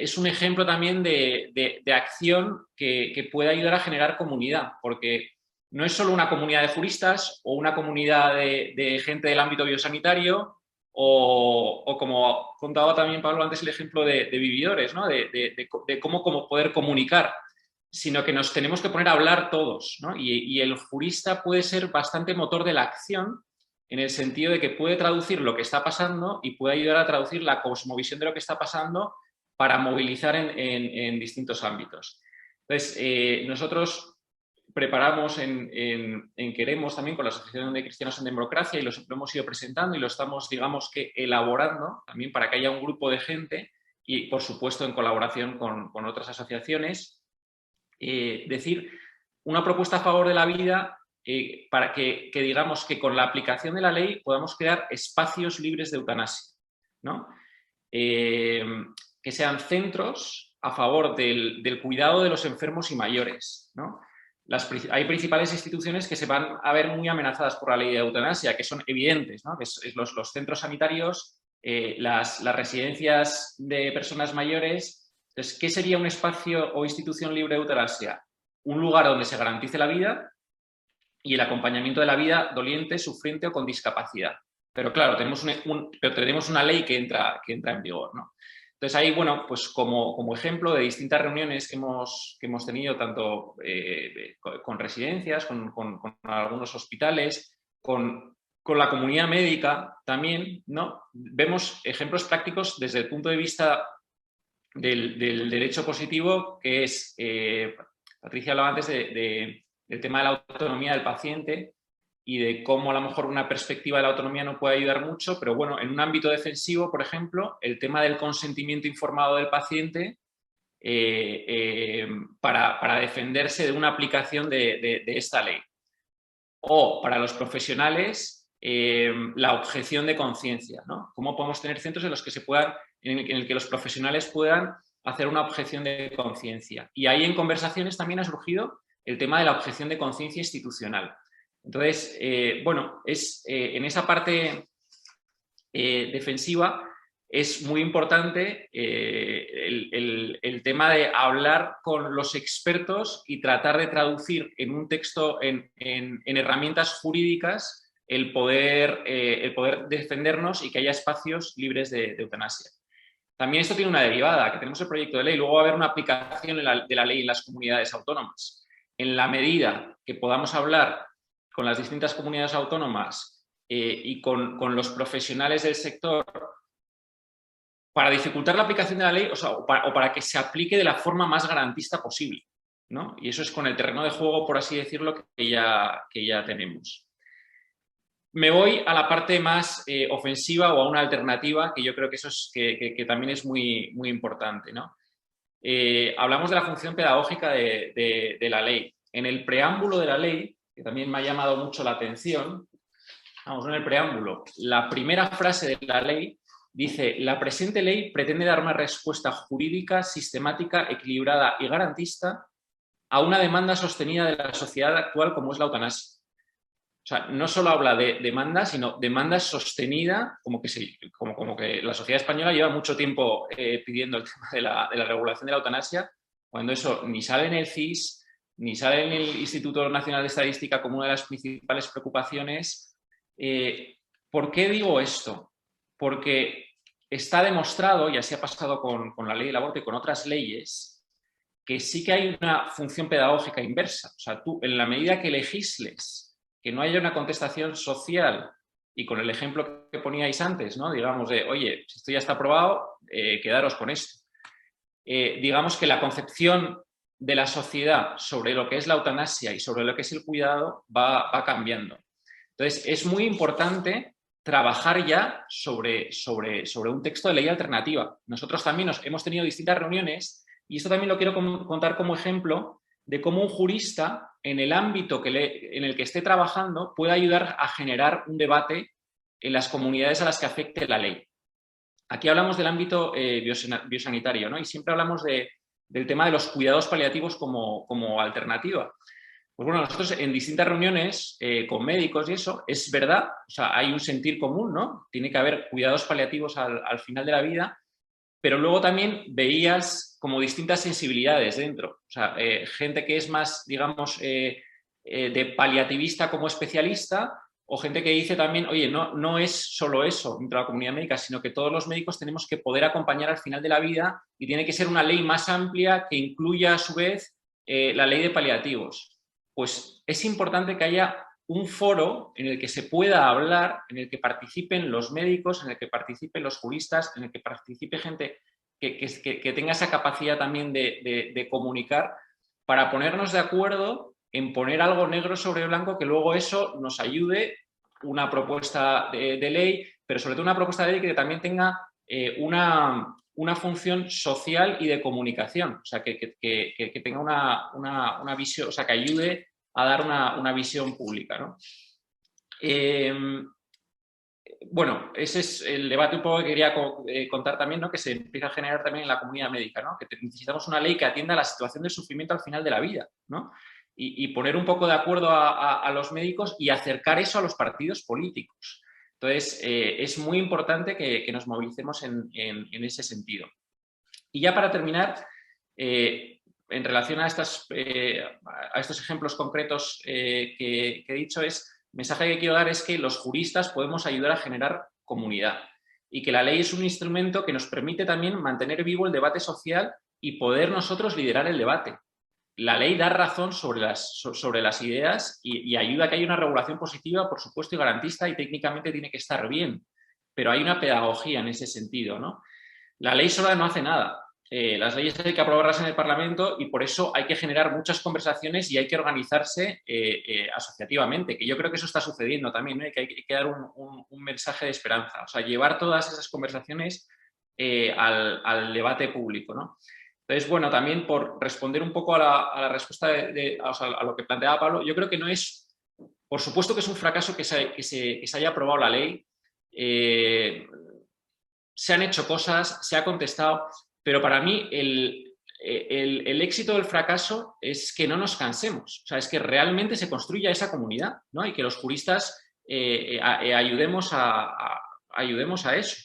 es un ejemplo también de acción que puede ayudar a generar comunidad, porque no es solo una comunidad de juristas o una comunidad de gente del ámbito biosanitario o como contaba también Pablo antes, el ejemplo de vividores, ¿no?, de cómo poder comunicar, sino que nos tenemos que poner a hablar todos, ¿no? Y el jurista puede ser bastante motor de la acción en el sentido de que puede traducir lo que está pasando y puede ayudar a traducir la cosmovisión de lo que está pasando para movilizar en distintos ámbitos. Entonces, nosotros preparamos en Queremos también con la Asociación de Cristianos en Democracia y lo hemos ido presentando y lo estamos, digamos, que elaborando también para que haya un grupo de gente y, por supuesto, en colaboración con otras asociaciones, decir una propuesta a favor de la vida para que digamos que con la aplicación de la ley podamos crear espacios libres de eutanasia, ¿no? Que sean centros a favor del cuidado de los enfermos y mayores, ¿no? Hay principales instituciones que se van a ver muy amenazadas por la ley de eutanasia, que son evidentes, ¿no? Que es los centros sanitarios, las residencias de personas mayores. Entonces, ¿qué sería un espacio o institución libre de eutanasia? Un lugar donde se garantice la vida y el acompañamiento de la vida doliente, sufriente o con discapacidad. Pero claro, tenemos una ley que entra en vigor, ¿no? Entonces ahí, bueno, pues como ejemplo de distintas reuniones que hemos tenido, tanto con residencias, con algunos hospitales, con la comunidad médica también, ¿no? Vemos ejemplos prácticos desde el punto de vista del derecho positivo, que es, Patricia hablaba antes del tema de la autonomía del paciente y de cómo a lo mejor una perspectiva de la autonomía no puede ayudar mucho, pero bueno, en un ámbito defensivo, por ejemplo, el tema del consentimiento informado del paciente para defenderse de una aplicación de esta ley. O para los profesionales, la objeción de conciencia, ¿no? ¿Cómo podemos tener centros en los que en el que los profesionales puedan hacer una objeción de conciencia? Y ahí en conversaciones también ha surgido el tema de la objeción de conciencia institucional. Entonces, bueno, en esa parte defensiva es muy importante el tema de hablar con los expertos y tratar de traducir en un texto, en herramientas jurídicas, el poder defendernos y que haya espacios libres de eutanasia. También esto tiene una derivada, que tenemos el proyecto de ley, luego va a haber una aplicación de la ley en las comunidades autónomas. En la medida que podamos hablar con las distintas comunidades autónomas y con los profesionales del sector para dificultar la aplicación de la ley, o para que se aplique de la forma más garantista posible, ¿no? Y eso es con el terreno de juego, por así decirlo, que ya tenemos. me voy a la parte más ofensiva o a una alternativa, que yo creo que eso es que también es muy, muy importante, ¿no? Hablamos de la función pedagógica de la ley. En el preámbulo de la ley, que también me ha llamado mucho la atención, vamos, en el preámbulo, la primera frase de la ley dice: la presente ley pretende dar una respuesta jurídica, sistemática, equilibrada y garantista a una demanda sostenida de la sociedad actual como es la eutanasia. O sea, no solo habla de demanda, sino demanda sostenida, como que la sociedad española lleva mucho tiempo pidiendo el tema de la regulación de la eutanasia, cuando eso ni sale en el CIS, ni sale en el Instituto Nacional de Estadística como una de las principales preocupaciones. ¿Por qué digo esto? Porque está demostrado, y así ha pasado con la ley del aborto y con otras leyes, que sí que hay una función pedagógica inversa. O sea, tú, en la medida que legisles que no haya una contestación social, y con el ejemplo que poníais antes, ¿no? Digamos de, oye, si esto ya está aprobado, quedaros con esto. Digamos que la concepción de la sociedad sobre lo que es la eutanasia y sobre lo que es el cuidado va cambiando. Entonces, es muy importante trabajar ya sobre un texto de ley alternativa. Nosotros también hemos tenido distintas reuniones, y esto también lo quiero contar como ejemplo de cómo un jurista, en el ámbito en el que esté trabajando, puede ayudar a generar un debate en las comunidades a las que afecte la ley. Aquí hablamos del ámbito biosanitario, ¿no? Y siempre hablamos del tema de los cuidados paliativos como alternativa. Pues bueno, nosotros en distintas reuniones con médicos y eso, es verdad, o sea, hay un sentir común, ¿no? Tiene que haber cuidados paliativos al final de la vida, pero luego también veías como distintas sensibilidades dentro. O sea, gente que es más, digamos, de paliativista como especialista, o gente que dice también, oye, no es solo eso dentro de la comunidad médica, sino que todos los médicos tenemos que poder acompañar al final de la vida, y tiene que ser una ley más amplia que incluya a su vez la ley de paliativos. Pues es importante que haya un foro en el que se pueda hablar, en el que participen los médicos, en el que participen los juristas, en el que participe gente que tenga esa capacidad también de comunicar, para ponernos de acuerdo en poner algo negro sobre blanco, que luego eso nos ayude, una propuesta de ley, pero sobre todo una propuesta de ley que también tenga una función social y de comunicación, o sea, que tenga una visión, o sea, que ayude a dar una visión pública, ¿no? Bueno, ese es el debate un poco que quería contar también, ¿no? Que se empieza a generar también en la comunidad médica, ¿no? Que necesitamos una ley que atienda a la situación del sufrimiento al final de la vida, ¿no? Y poner un poco de acuerdo a los médicos y acercar eso a los partidos políticos. Entonces, es muy importante que nos movilicemos en ese sentido. Y ya para terminar, en relación a estos ejemplos concretos que he dicho, el mensaje que quiero dar es que los juristas podemos ayudar a generar comunidad, y que la ley es un instrumento que nos permite también mantener vivo el debate social y poder nosotros liderar el debate. La ley da razón sobre las ideas y ayuda a que haya una regulación positiva, por supuesto, y garantista, y técnicamente tiene que estar bien, pero hay una pedagogía en ese sentido, ¿no? La ley sola no hace nada. Las leyes hay que aprobarlas en el Parlamento, y por eso hay que generar muchas conversaciones y hay que organizarse asociativamente, que yo creo que eso está sucediendo también, ¿no? Que hay que dar un mensaje de esperanza, o sea, llevar todas esas conversaciones al debate público, ¿no? Entonces, bueno, también por responder un poco a la respuesta o sea, a lo que planteaba Pablo, yo creo que no es, por supuesto que es un fracaso que se haya aprobado la ley, se han hecho cosas, se ha contestado, pero para mí el éxito del fracaso es que no nos cansemos, o sea, es que realmente se construya esa comunidad, ¿no? Y que los juristas ayudemos a eso.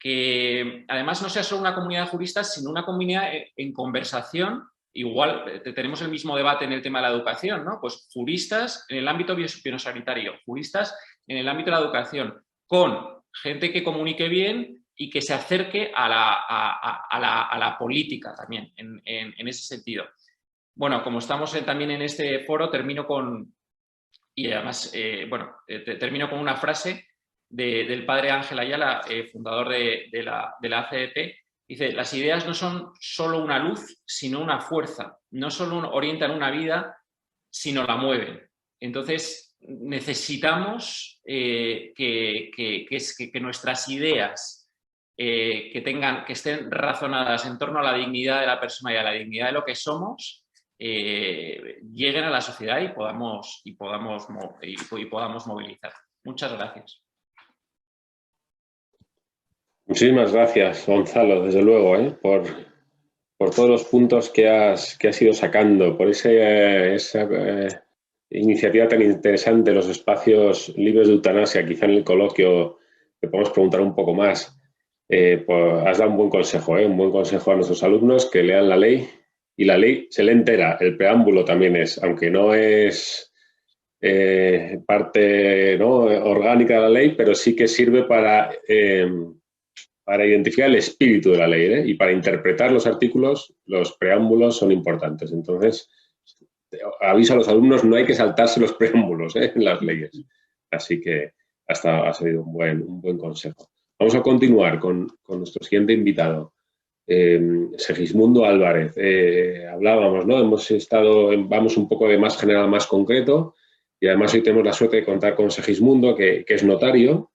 Que además no sea solo una comunidad de juristas, sino una comunidad en conversación. Igual tenemos el mismo debate en el tema de la educación, ¿no? Pues juristas en el ámbito biosanitario, juristas en el ámbito de la educación, con gente que comunique bien y que se acerque a la política también, en ese sentido. Bueno, como estamos también en este foro, termino con una frase del padre Ángel Ayala, fundador de la ACDP. Dice: las ideas no son solo una luz, sino una fuerza. No solo orientan una vida, sino la mueven. Entonces, necesitamos que nuestras ideas que estén razonadas en torno a la dignidad de la persona y a la dignidad de lo que somos, lleguen a la sociedad y podamos movilizar. Muchas gracias. Muchísimas gracias, Gonzalo, desde luego, por todos los puntos que has ido sacando, por esa iniciativa tan interesante, los espacios libres de eutanasia. Quizá en el coloquio te podemos preguntar un poco más. Has dado un buen consejo a nuestros alumnos, que lean la ley, y la ley se lee entera. El preámbulo también aunque no es parte, ¿no?, orgánica de la ley, pero sí que sirve para identificar el espíritu de la ley, y para interpretar los artículos, los preámbulos son importantes. Entonces, aviso a los alumnos, no hay que saltarse los preámbulos en las leyes. Así que ha sido un buen consejo. Vamos a continuar con nuestro siguiente invitado, Segismundo Álvarez. Hablábamos, ¿no? Vamos un poco de más general a más concreto, y además hoy tenemos la suerte de contar con Segismundo, que es notario,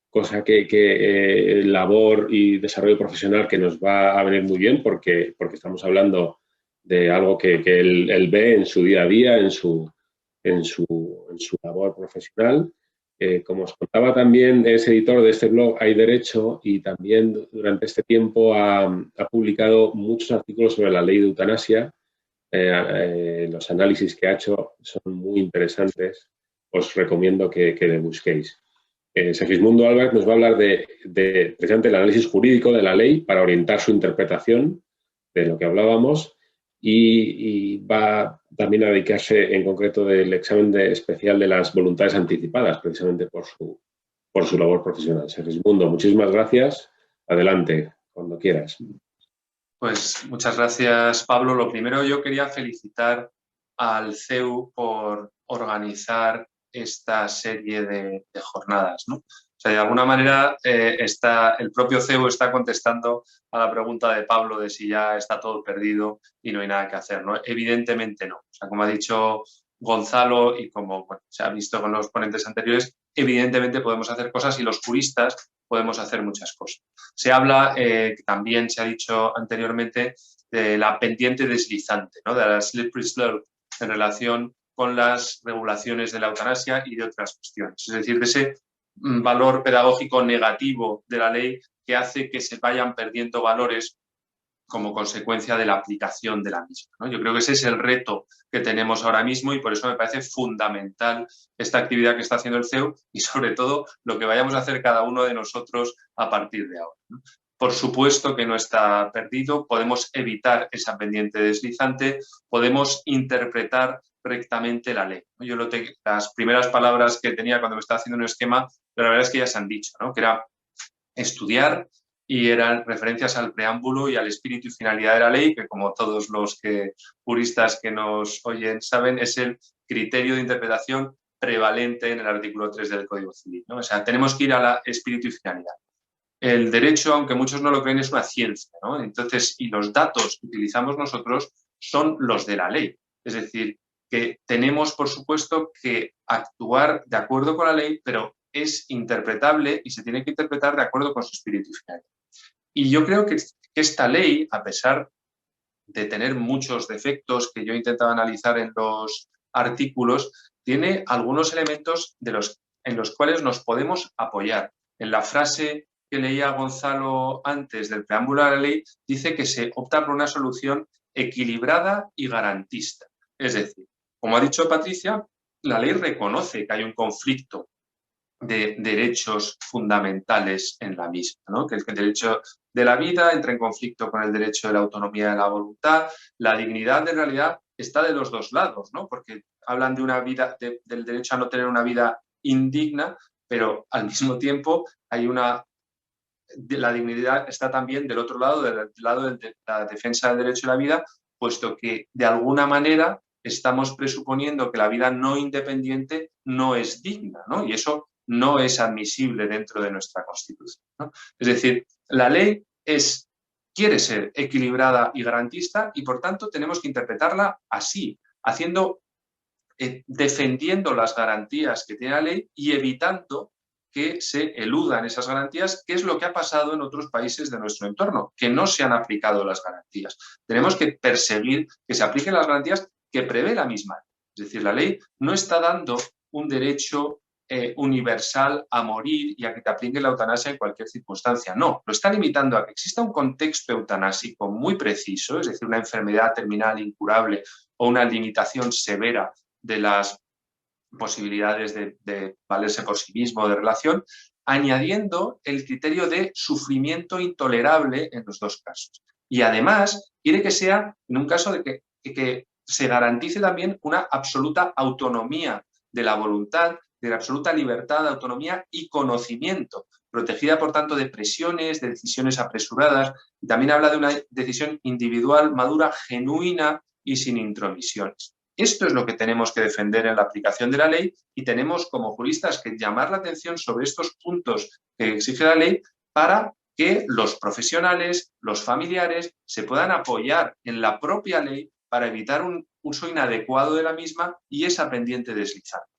cosa que labor y desarrollo profesional que nos va a venir muy bien, porque estamos hablando de algo que él ve en su día a día, en su labor profesional. Como os contaba, también es editor de este blog Hay Derecho, y también durante este tiempo ha publicado muchos artículos sobre la ley de eutanasia. Los análisis que ha hecho son muy interesantes. Os recomiendo que le busquéis. Segismundo Álvarez nos va a hablar precisamente del análisis jurídico de la ley para orientar su interpretación de lo que hablábamos, y va también a dedicarse en concreto del examen especial de las voluntades anticipadas, precisamente por su labor profesional. Segismundo, muchísimas gracias. Adelante, cuando quieras. Pues muchas gracias, Pablo. Lo primero, yo quería felicitar al CEU por organizar esta serie de jornadas, ¿no? O sea, de alguna manera el propio CEU está contestando a la pregunta de Pablo de si ya está todo perdido y no hay nada que hacer, ¿no? Evidentemente no. O sea, como ha dicho Gonzalo y como se ha visto con los ponentes anteriores, evidentemente podemos hacer cosas y los juristas podemos hacer muchas cosas. Se habla, también se ha dicho anteriormente, de la pendiente deslizante, ¿no?, de la slippery slope en relación con las regulaciones de la eutanasia y de otras cuestiones. Es decir, de ese valor pedagógico negativo de la ley que hace que se vayan perdiendo valores como consecuencia de la aplicación de la misma, ¿no? Yo creo que ese es el reto que tenemos ahora mismo, y por eso me parece fundamental esta actividad que está haciendo el CEU y, sobre todo, lo que vayamos a hacer cada uno de nosotros a partir de ahora, ¿no? Por supuesto que no está perdido, podemos evitar esa pendiente deslizante, podemos interpretar correctamente la ley. Las primeras palabras que tenía cuando me estaba haciendo un esquema, pero la verdad es que ya se han dicho, ¿no?, que era estudiar, y eran referencias al preámbulo y al espíritu y finalidad de la ley, que, como todos los juristas que nos oyen saben, es el criterio de interpretación prevalente en el artículo 3 del Código Civil, ¿no? O sea, tenemos que ir a la espíritu y finalidad. El derecho, aunque muchos no lo creen, es una ciencia, ¿no? Entonces, y los datos que utilizamos nosotros son los de la ley. Es decir, que tenemos, por supuesto, que actuar de acuerdo con la ley, pero es interpretable y se tiene que interpretar de acuerdo con su espíritu y finalidad. Y yo creo que esta ley, a pesar de tener muchos defectos que yo he intentado analizar en los artículos, tiene algunos elementos en los cuales nos podemos apoyar. En la frase que leía Gonzalo antes del preámbulo de la ley, dice que se opta por una solución equilibrada y garantista. Es decir, como ha dicho Patricia, la ley reconoce que hay un conflicto de derechos fundamentales en la misma, ¿no? Que el derecho de la vida entra en conflicto con el derecho de la autonomía de la voluntad. La dignidad, en realidad, está de los dos lados, ¿no? Porque hablan de una vida, del derecho a no tener una vida indigna, pero al mismo tiempo la dignidad está también del otro lado, del lado de la defensa del derecho a la vida, puesto que de alguna manera estamos presuponiendo que la vida no independiente no es digna, ¿no? Y eso no es admisible dentro de nuestra Constitución, ¿no? Es decir, la ley quiere ser equilibrada y garantista, y por tanto tenemos que interpretarla así, haciendo defendiendo las garantías que tiene la ley y evitando que se eludan esas garantías, que es lo que ha pasado en otros países de nuestro entorno, que no se han aplicado las garantías. Tenemos que perseguir que se apliquen las garantías que prevé la misma. Es decir, la ley no está dando un derecho universal a morir y a que te aplique la eutanasia en cualquier circunstancia. No, lo está limitando a que exista un contexto eutanásico muy preciso, es decir, una enfermedad terminal incurable o una limitación severa de las posibilidades de valerse por sí mismo, de relación, añadiendo el criterio de sufrimiento intolerable en los dos casos. Y además quiere que sea en un caso de que se garantice también una absoluta autonomía de la voluntad, de la absoluta libertad, autonomía y conocimiento, protegida por tanto de presiones, de decisiones apresuradas. Y también habla de una decisión individual, madura, genuina y sin intromisiones. Esto es lo que tenemos que defender en la aplicación de la ley y tenemos como juristas que llamar la atención sobre estos puntos que exige la ley para que los profesionales, los familiares, se puedan apoyar en la propia ley para evitar un uso inadecuado de la misma y esa pendiente deslizante.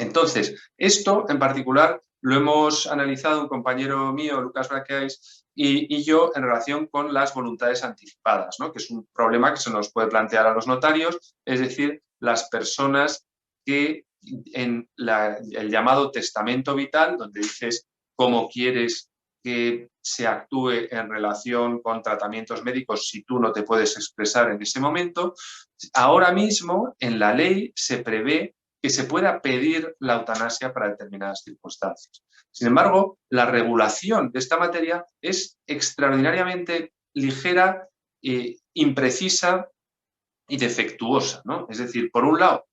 Entonces, esto en particular lo hemos analizado un compañero mío, Lucas Braqueais, y yo en relación con las voluntades anticipadas, ¿no? Que es un problema que se nos puede plantear a los notarios, es decir, las personas que en el llamado testamento vital, donde dices cómo quieres que se actúe en relación con tratamientos médicos si tú no te puedes expresar en ese momento, ahora mismo en la ley se prevé que se pueda pedir la eutanasia para determinadas circunstancias. Sin embargo, la regulación de esta materia es extraordinariamente ligera, imprecisa y defectuosa, ¿no? Es decir, por un lado,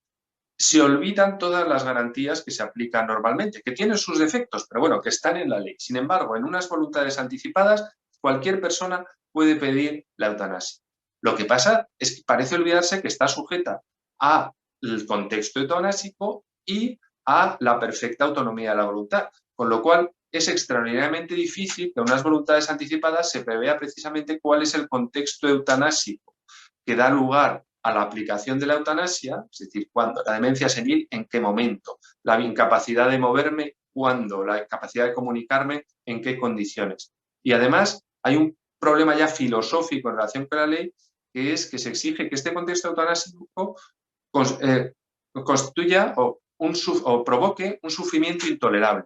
se olvidan todas las garantías que se aplican normalmente, que tienen sus defectos, pero bueno, que están en la ley. Sin embargo, en unas voluntades anticipadas, cualquier persona puede pedir la eutanasia. Lo que pasa es que parece olvidarse que está sujeta al contexto eutanásico y a la perfecta autonomía de la voluntad, con lo cual es extraordinariamente difícil que en unas voluntades anticipadas se prevea precisamente cuál es el contexto eutanásico que da lugar a la aplicación de la eutanasia, es decir, cuándo, la demencia senil, en qué momento, la incapacidad de moverme, cuándo, la capacidad de comunicarme, en qué condiciones. Y además hay un problema ya filosófico en relación con la ley, que es que se exige que este contexto eutanásico constituya o provoque un sufrimiento intolerable.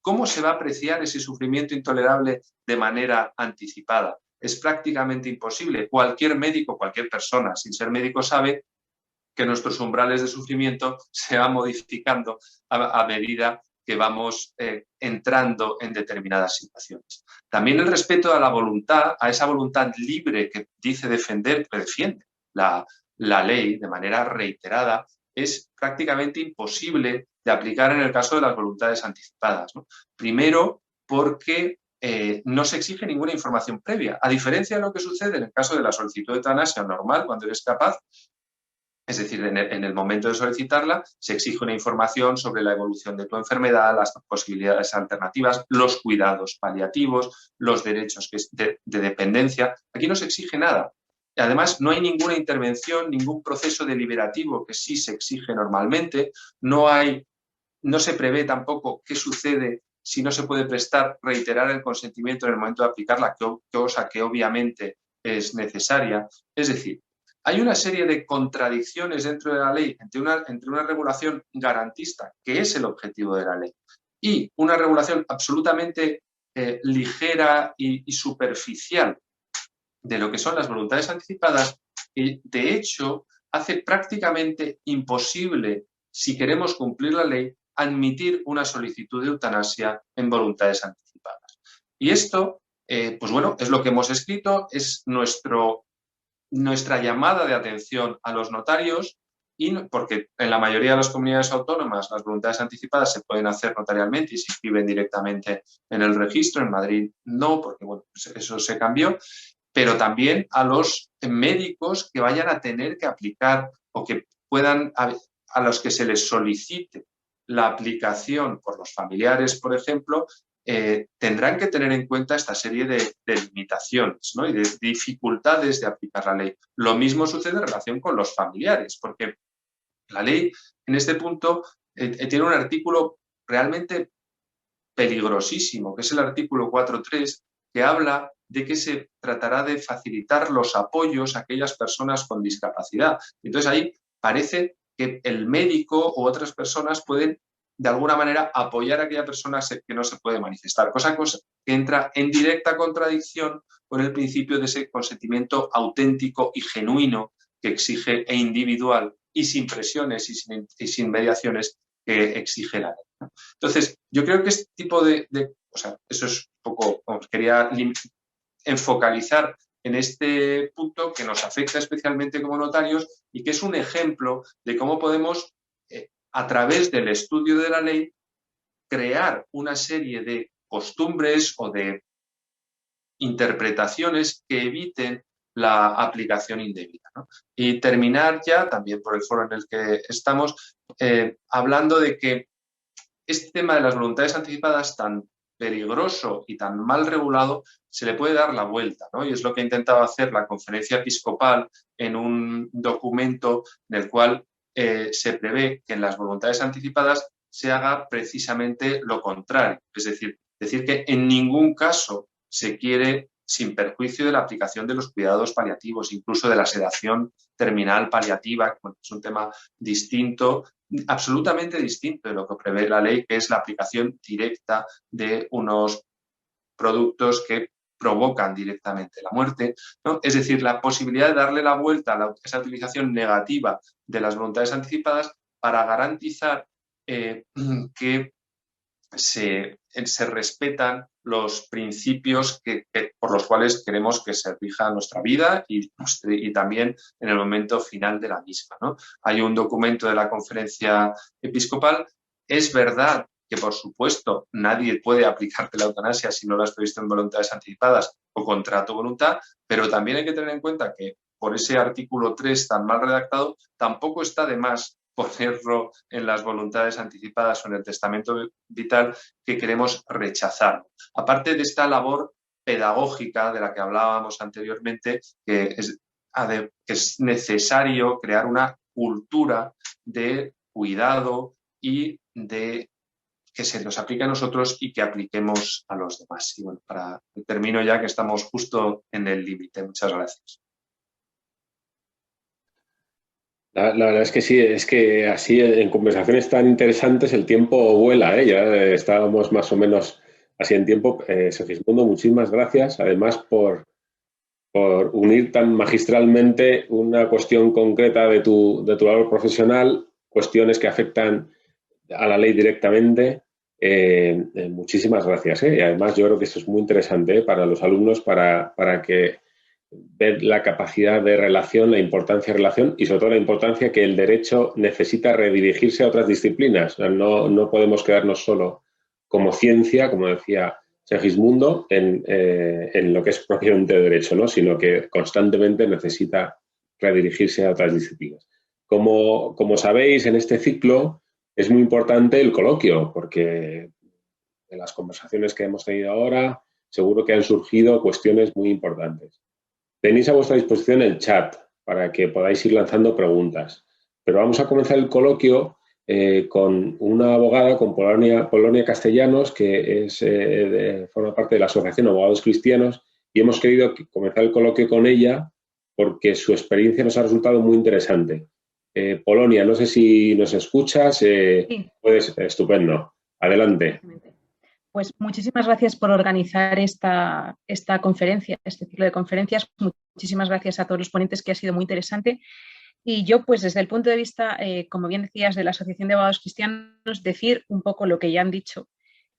¿Cómo se va a apreciar ese sufrimiento intolerable de manera anticipada? Es prácticamente imposible. Cualquier médico, cualquier persona sin ser médico sabe que nuestros umbrales de sufrimiento se van modificando a medida que vamos entrando en determinadas situaciones. También el respeto a la voluntad, a esa voluntad libre que dice defender, que defiende la ley de manera reiterada, es prácticamente imposible de aplicar en el caso de las voluntades anticipadas, ¿no? Primero, porque no se exige ninguna información previa, a diferencia de lo que sucede en el caso de la solicitud de eutanasia normal, cuando eres capaz, es decir, en el momento de solicitarla, se exige una información sobre la evolución de tu enfermedad, las posibilidades alternativas, los cuidados paliativos, los derechos de dependencia. Aquí no se exige nada. Además, no hay ninguna intervención, ningún proceso deliberativo que sí se exige normalmente. No se prevé tampoco qué sucede si no se puede reiterar el consentimiento en el momento de aplicarla, cosa que obviamente es necesaria. Es decir, hay una serie de contradicciones dentro de la ley entre una regulación garantista, que es el objetivo de la ley, y una regulación absolutamente ligera y superficial de lo que son las voluntades anticipadas, que de hecho hace prácticamente imposible, si queremos cumplir la ley, admitir una solicitud de eutanasia en voluntades anticipadas. Y esto, pues bueno, es lo que hemos escrito, es nuestra llamada de atención a los notarios, porque en la mayoría de las comunidades autónomas las voluntades anticipadas se pueden hacer notarialmente y se inscriben directamente en el registro. En Madrid no, porque bueno, pues eso se cambió, pero también a los médicos que vayan a tener que aplicar o que puedan, a los que se les solicite la aplicación por los familiares, por ejemplo, tendrán que tener en cuenta esta serie de limitaciones, ¿no? Y de dificultades de aplicar la ley. Lo mismo sucede en relación con los familiares, porque La ley, en este punto, tiene un artículo realmente peligrosísimo, que es el artículo 4.3, que habla de que se tratará de facilitar los apoyos a aquellas personas con discapacidad. Entonces ahí parece que el médico u otras personas pueden de alguna manera apoyar a aquella persona que no se puede manifestar, cosa que entra en directa contradicción con el principio de ese consentimiento auténtico y genuino que exige e individual y sin presiones y sin mediaciones que exige la ley, ¿no? Entonces, yo creo que este tipo o sea, eso es un poco, quería enfocalizar en este punto que nos afecta especialmente como notarios y que es un ejemplo de cómo podemos, a través del estudio de la ley, crear una serie de costumbres o de interpretaciones que eviten la aplicación indebida, ¿no? Y terminar ya, también por el foro en el que estamos, hablando de que este tema de las voluntades anticipadas tan peligroso y tan mal regulado se le puede dar la vuelta, ¿no? Y es lo que ha intentado hacer la Conferencia Episcopal en un documento en el cual se prevé que en las voluntades anticipadas se haga precisamente lo contrario, es decir que en ningún caso se quiere, sin perjuicio de la aplicación de los cuidados paliativos, incluso de la sedación terminal paliativa, que es un tema distinto, absolutamente distinto de lo que prevé la ley, que es la aplicación directa de unos productos que provocan directamente la muerte, ¿no? Es decir, la posibilidad de darle la vuelta a esa utilización negativa de las voluntades anticipadas para garantizar que se respetan los principios por los cuales queremos que se rija nuestra vida y también en el momento final de la misma, ¿no? Hay un documento de la Conferencia Episcopal. Es verdad que, por supuesto, nadie puede aplicarte la eutanasia si no lo has previsto en voluntades anticipadas o contrato voluntad, pero también hay que tener en cuenta que por ese artículo 3 tan mal redactado, tampoco está de más ponerlo en las voluntades anticipadas o en el testamento vital que queremos rechazar. Aparte de esta labor pedagógica de la que hablábamos anteriormente, que es necesario crear una cultura de cuidado y de que se nos aplique a nosotros y que apliquemos a los demás. Y bueno, termino ya que estamos justo en el límite. Muchas gracias. La verdad es que sí, es que así en conversaciones tan interesantes el tiempo vuela, ¿eh? Ya estábamos más o menos así en tiempo. Segismundo, muchísimas gracias, además por unir tan magistralmente una cuestión concreta de tu labor profesional, cuestiones que afectan a la ley directamente. Muchísimas gracias, ¿eh? Y además yo creo que esto es muy interesante, ¿eh?, para los alumnos, para que ver la capacidad de relación, la importancia de relación y sobre todo la importancia que el derecho necesita redirigirse a otras disciplinas. No podemos quedarnos solo como ciencia, como decía Segismundo, en lo que es propiamente derecho, ¿no?, sino que constantemente necesita redirigirse a otras disciplinas. Como sabéis, en este ciclo es muy importante el coloquio, porque de las conversaciones que hemos tenido ahora seguro que han surgido cuestiones muy importantes. Tenéis a vuestra disposición el chat para que podáis ir lanzando preguntas. Pero vamos a comenzar el coloquio con una abogada, con Polonia Castellanos, que forma parte de la Asociación de Abogados Cristianos, y hemos querido comenzar el coloquio con ella porque su experiencia nos ha resultado muy interesante. Polonia, no sé si nos escuchas. Sí. Estupendo. Adelante. Pues muchísimas gracias por organizar esta conferencia, este ciclo de conferencias. Muchísimas gracias a todos los ponentes, que ha sido muy interesante. Y yo, pues desde el punto de vista, como bien decías, de la Asociación de Abogados Cristianos, decir un poco lo que ya han dicho.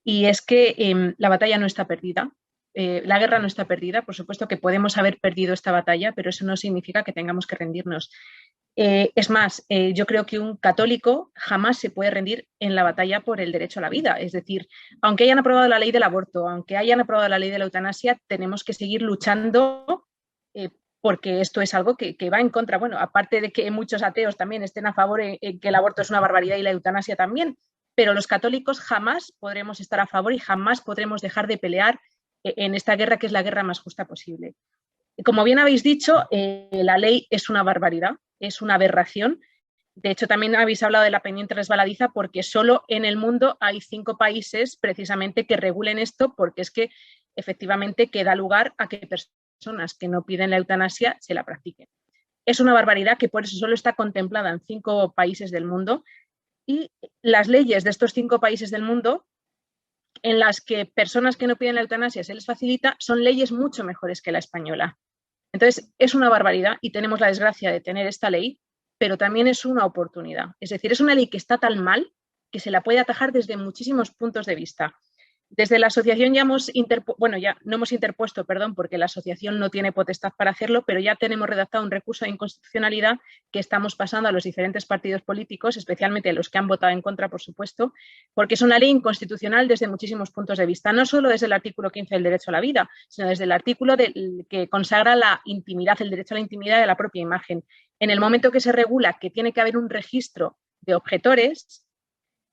Y es que la batalla no está perdida. La guerra no está perdida. Por supuesto que podemos haber perdido esta batalla, pero eso no significa que tengamos que rendirnos. Es más, yo creo que un católico jamás se puede rendir en la batalla por el derecho a la vida. Es decir, aunque hayan aprobado la ley del aborto, aunque hayan aprobado la ley de la eutanasia, tenemos que seguir luchando porque esto es algo que va en contra. Bueno, aparte de que muchos ateos también estén a favor en que el aborto es una barbaridad y la eutanasia también, pero los católicos jamás podremos estar a favor y jamás podremos dejar de pelear en esta guerra, que es la guerra más justa posible. Como bien habéis dicho, la ley es una barbaridad, es una aberración, De hecho, también habéis hablado de la pendiente resbaladiza porque solo en el mundo hay 5 países precisamente que regulen esto, porque es que efectivamente queda lugar a que personas que no piden la eutanasia se la practiquen. Es una barbaridad que por eso solo está contemplada en 5 países del mundo, y las leyes de estos 5 países del mundo en las que personas que no piden la eutanasia se les facilita son leyes mucho mejores que la española. Entonces, es una barbaridad y tenemos la desgracia de tener esta ley, pero también es una oportunidad. Es decir, es una ley que está tan mal que se la puede atajar desde muchísimos puntos de vista. Desde la asociación ya no hemos interpuesto, porque la asociación no tiene potestad para hacerlo, pero ya tenemos redactado un recurso de inconstitucionalidad que estamos pasando a los diferentes partidos políticos, especialmente a los que han votado en contra, por supuesto, porque es una ley inconstitucional desde muchísimos puntos de vista, no solo desde el artículo 15 del derecho a la vida, sino desde el artículo que consagra la intimidad, el derecho a la intimidad de la propia imagen. En el momento que se regula que tiene que haber un registro de objetores,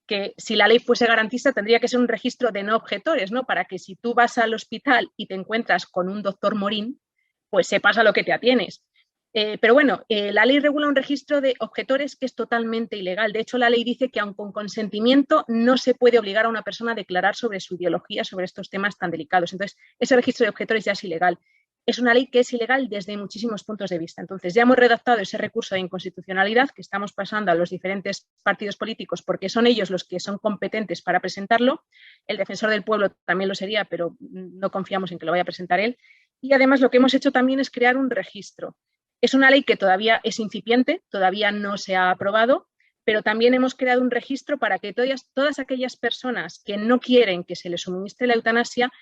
que si la ley fuese garantista tendría que ser un registro de no objetores, ¿no? Para que si tú vas al hospital y te encuentras con un doctor Morín, pues sepas a lo que te atienes. Pero bueno, la ley regula un registro de objetores que es totalmente ilegal. De hecho, la ley dice que aun con consentimiento no se puede obligar a una persona a declarar sobre su ideología, sobre estos temas tan delicados. Entonces, ese registro de objetores ya es ilegal. Es una ley que es ilegal desde muchísimos puntos de vista. Entonces, ya hemos redactado ese recurso de inconstitucionalidad que estamos pasando a los diferentes partidos políticos porque son ellos los que son competentes para presentarlo. El defensor del pueblo también lo sería, pero no confiamos en que lo vaya a presentar él. Y además lo que hemos hecho también es crear un registro. Es una ley que todavía es incipiente, todavía no se ha aprobado, pero también hemos creado un registro para que todas aquellas personas que no quieren que se les suministre la eutanasia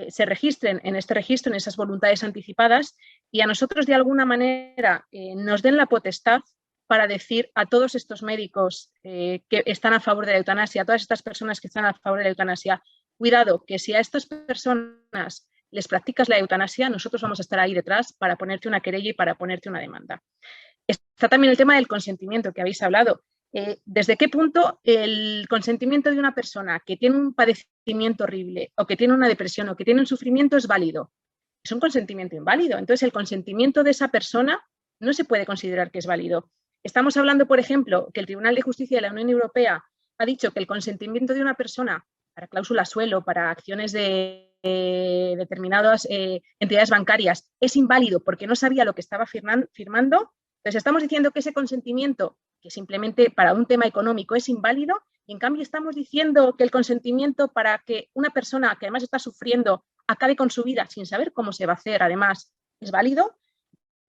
se registren en este registro, en esas voluntades anticipadas, y a nosotros de alguna manera nos den la potestad para decir a todos estos médicos que están a favor de la eutanasia, a todas estas personas que están a favor de la eutanasia, cuidado, que si a estas personas les practicas la eutanasia, nosotros vamos a estar ahí detrás para ponerte una querella y para ponerte una demanda. Está también el tema del consentimiento que habéis hablado. ¿Desde qué punto el consentimiento de una persona que tiene un padecimiento horrible o que tiene una depresión o que tiene un sufrimiento es válido? Es un consentimiento inválido. Entonces, el consentimiento de esa persona no se puede considerar que es válido. Estamos hablando, por ejemplo, que el Tribunal de Justicia de la Unión Europea ha dicho que el consentimiento de una persona para cláusulas suelo, para acciones de determinadas entidades bancarias es inválido porque no sabía lo que estaba firmando. Entonces, estamos diciendo que ese consentimiento, que simplemente para un tema económico es inválido, y en cambio estamos diciendo que el consentimiento para que una persona que además está sufriendo acabe con su vida sin saber cómo se va a hacer, además, es válido.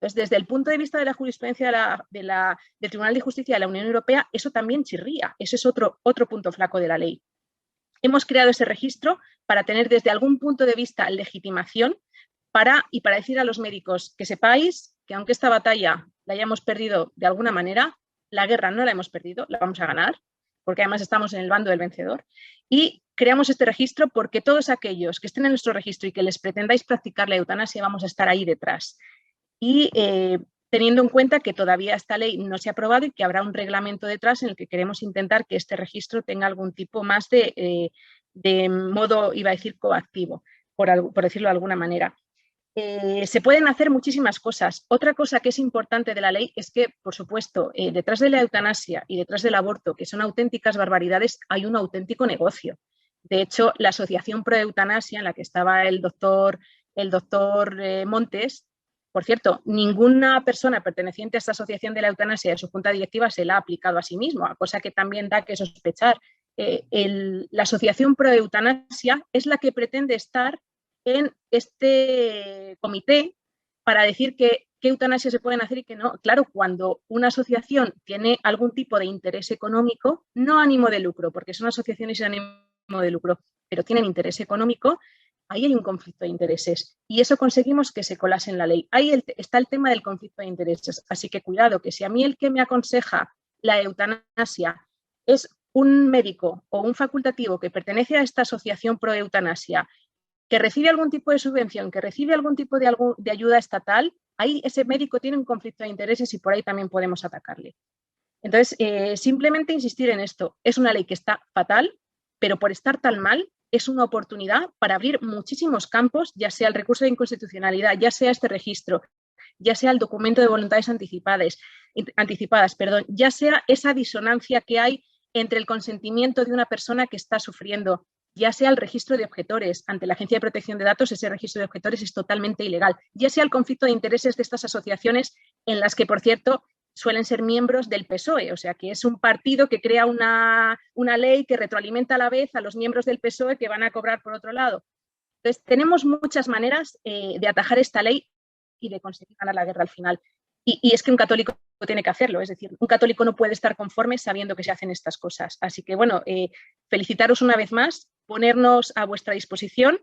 Pues desde el punto de vista de la jurisprudencia del Tribunal de Justicia de la Unión Europea, eso también chirría, ese es otro punto flaco de la ley. Hemos creado ese registro para tener desde algún punto de vista legitimación para decir a los médicos que sepáis que aunque esta batalla la hayamos perdido de alguna manera, la guerra no la hemos perdido, la vamos a ganar, porque además estamos en el bando del vencedor. Y creamos este registro porque todos aquellos que estén en nuestro registro y que les pretendáis practicar la eutanasia, vamos a estar ahí detrás. Y teniendo en cuenta que todavía esta ley no se ha aprobado y que habrá un reglamento detrás en el que queremos intentar que este registro tenga algún tipo más de modo, iba a decir, coactivo, por decirlo de alguna manera. Se pueden hacer muchísimas cosas. Otra cosa que es importante de la ley es que, por supuesto, detrás de la eutanasia y detrás del aborto, que son auténticas barbaridades, hay un auténtico negocio. De hecho, la Asociación Pro Eutanasia, en la que estaba el doctor Montes, por cierto, ninguna persona perteneciente a esta asociación de la eutanasia de su junta directiva se la ha aplicado a sí mismo, cosa que también da que sospechar. La Asociación Pro Eutanasia es la que pretende estar en este comité para decir qué eutanasia se pueden hacer y qué no. Claro, cuando una asociación tiene algún tipo de interés económico, no ánimo de lucro, porque son asociaciones sin ánimo de lucro, pero tienen interés económico, ahí hay un conflicto de intereses y eso conseguimos que se colase en la ley. Ahí está el tema del conflicto de intereses, así que cuidado, que si a mí el que me aconseja la eutanasia es un médico o un facultativo que pertenece a esta asociación pro eutanasia, que recibe algún tipo de subvención, que recibe algún tipo de ayuda estatal, ahí ese médico tiene un conflicto de intereses y por ahí también podemos atacarle. Entonces, simplemente insistir en esto. Es una ley que está fatal, pero por estar tan mal, es una oportunidad para abrir muchísimos campos, ya sea el recurso de inconstitucionalidad, ya sea este registro, ya sea el documento de voluntades anticipadas, ya sea esa disonancia que hay entre el consentimiento de una persona que está sufriendo, ya sea el registro de objetores. Ante la Agencia de Protección de Datos, ese registro de objetores es totalmente ilegal, ya sea el conflicto de intereses de estas asociaciones, en las que, por cierto, suelen ser miembros del PSOE, o sea, que es un partido que crea una ley que retroalimenta a la vez a los miembros del PSOE que van a cobrar por otro lado. Entonces, tenemos muchas maneras de atajar esta ley y de conseguir ganar la guerra al final. Y es que un católico tiene que hacerlo, es decir, un católico no puede estar conforme sabiendo que se hacen estas cosas. Así que, bueno, felicitaros una vez más, ponernos a vuestra disposición,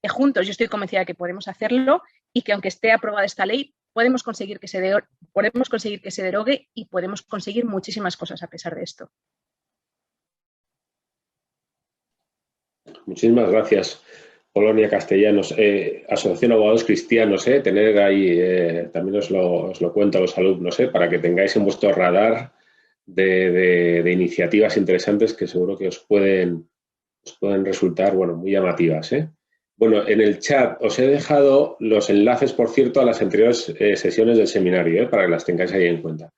juntos yo estoy convencida de que podemos hacerlo y que aunque esté aprobada esta ley, podemos conseguir que se derogue y podemos conseguir muchísimas cosas a pesar de esto. Muchísimas gracias, Polonia Castellanos. Asociación de Abogados Cristianos, tener ahí, también os lo cuento a los alumnos, para que tengáis en vuestro radar de iniciativas interesantes que seguro que os pueden resultar, bueno, muy llamativas, Bueno, en el chat os he dejado los enlaces, por cierto, a las anteriores sesiones del seminario, para que las tengáis ahí en cuenta.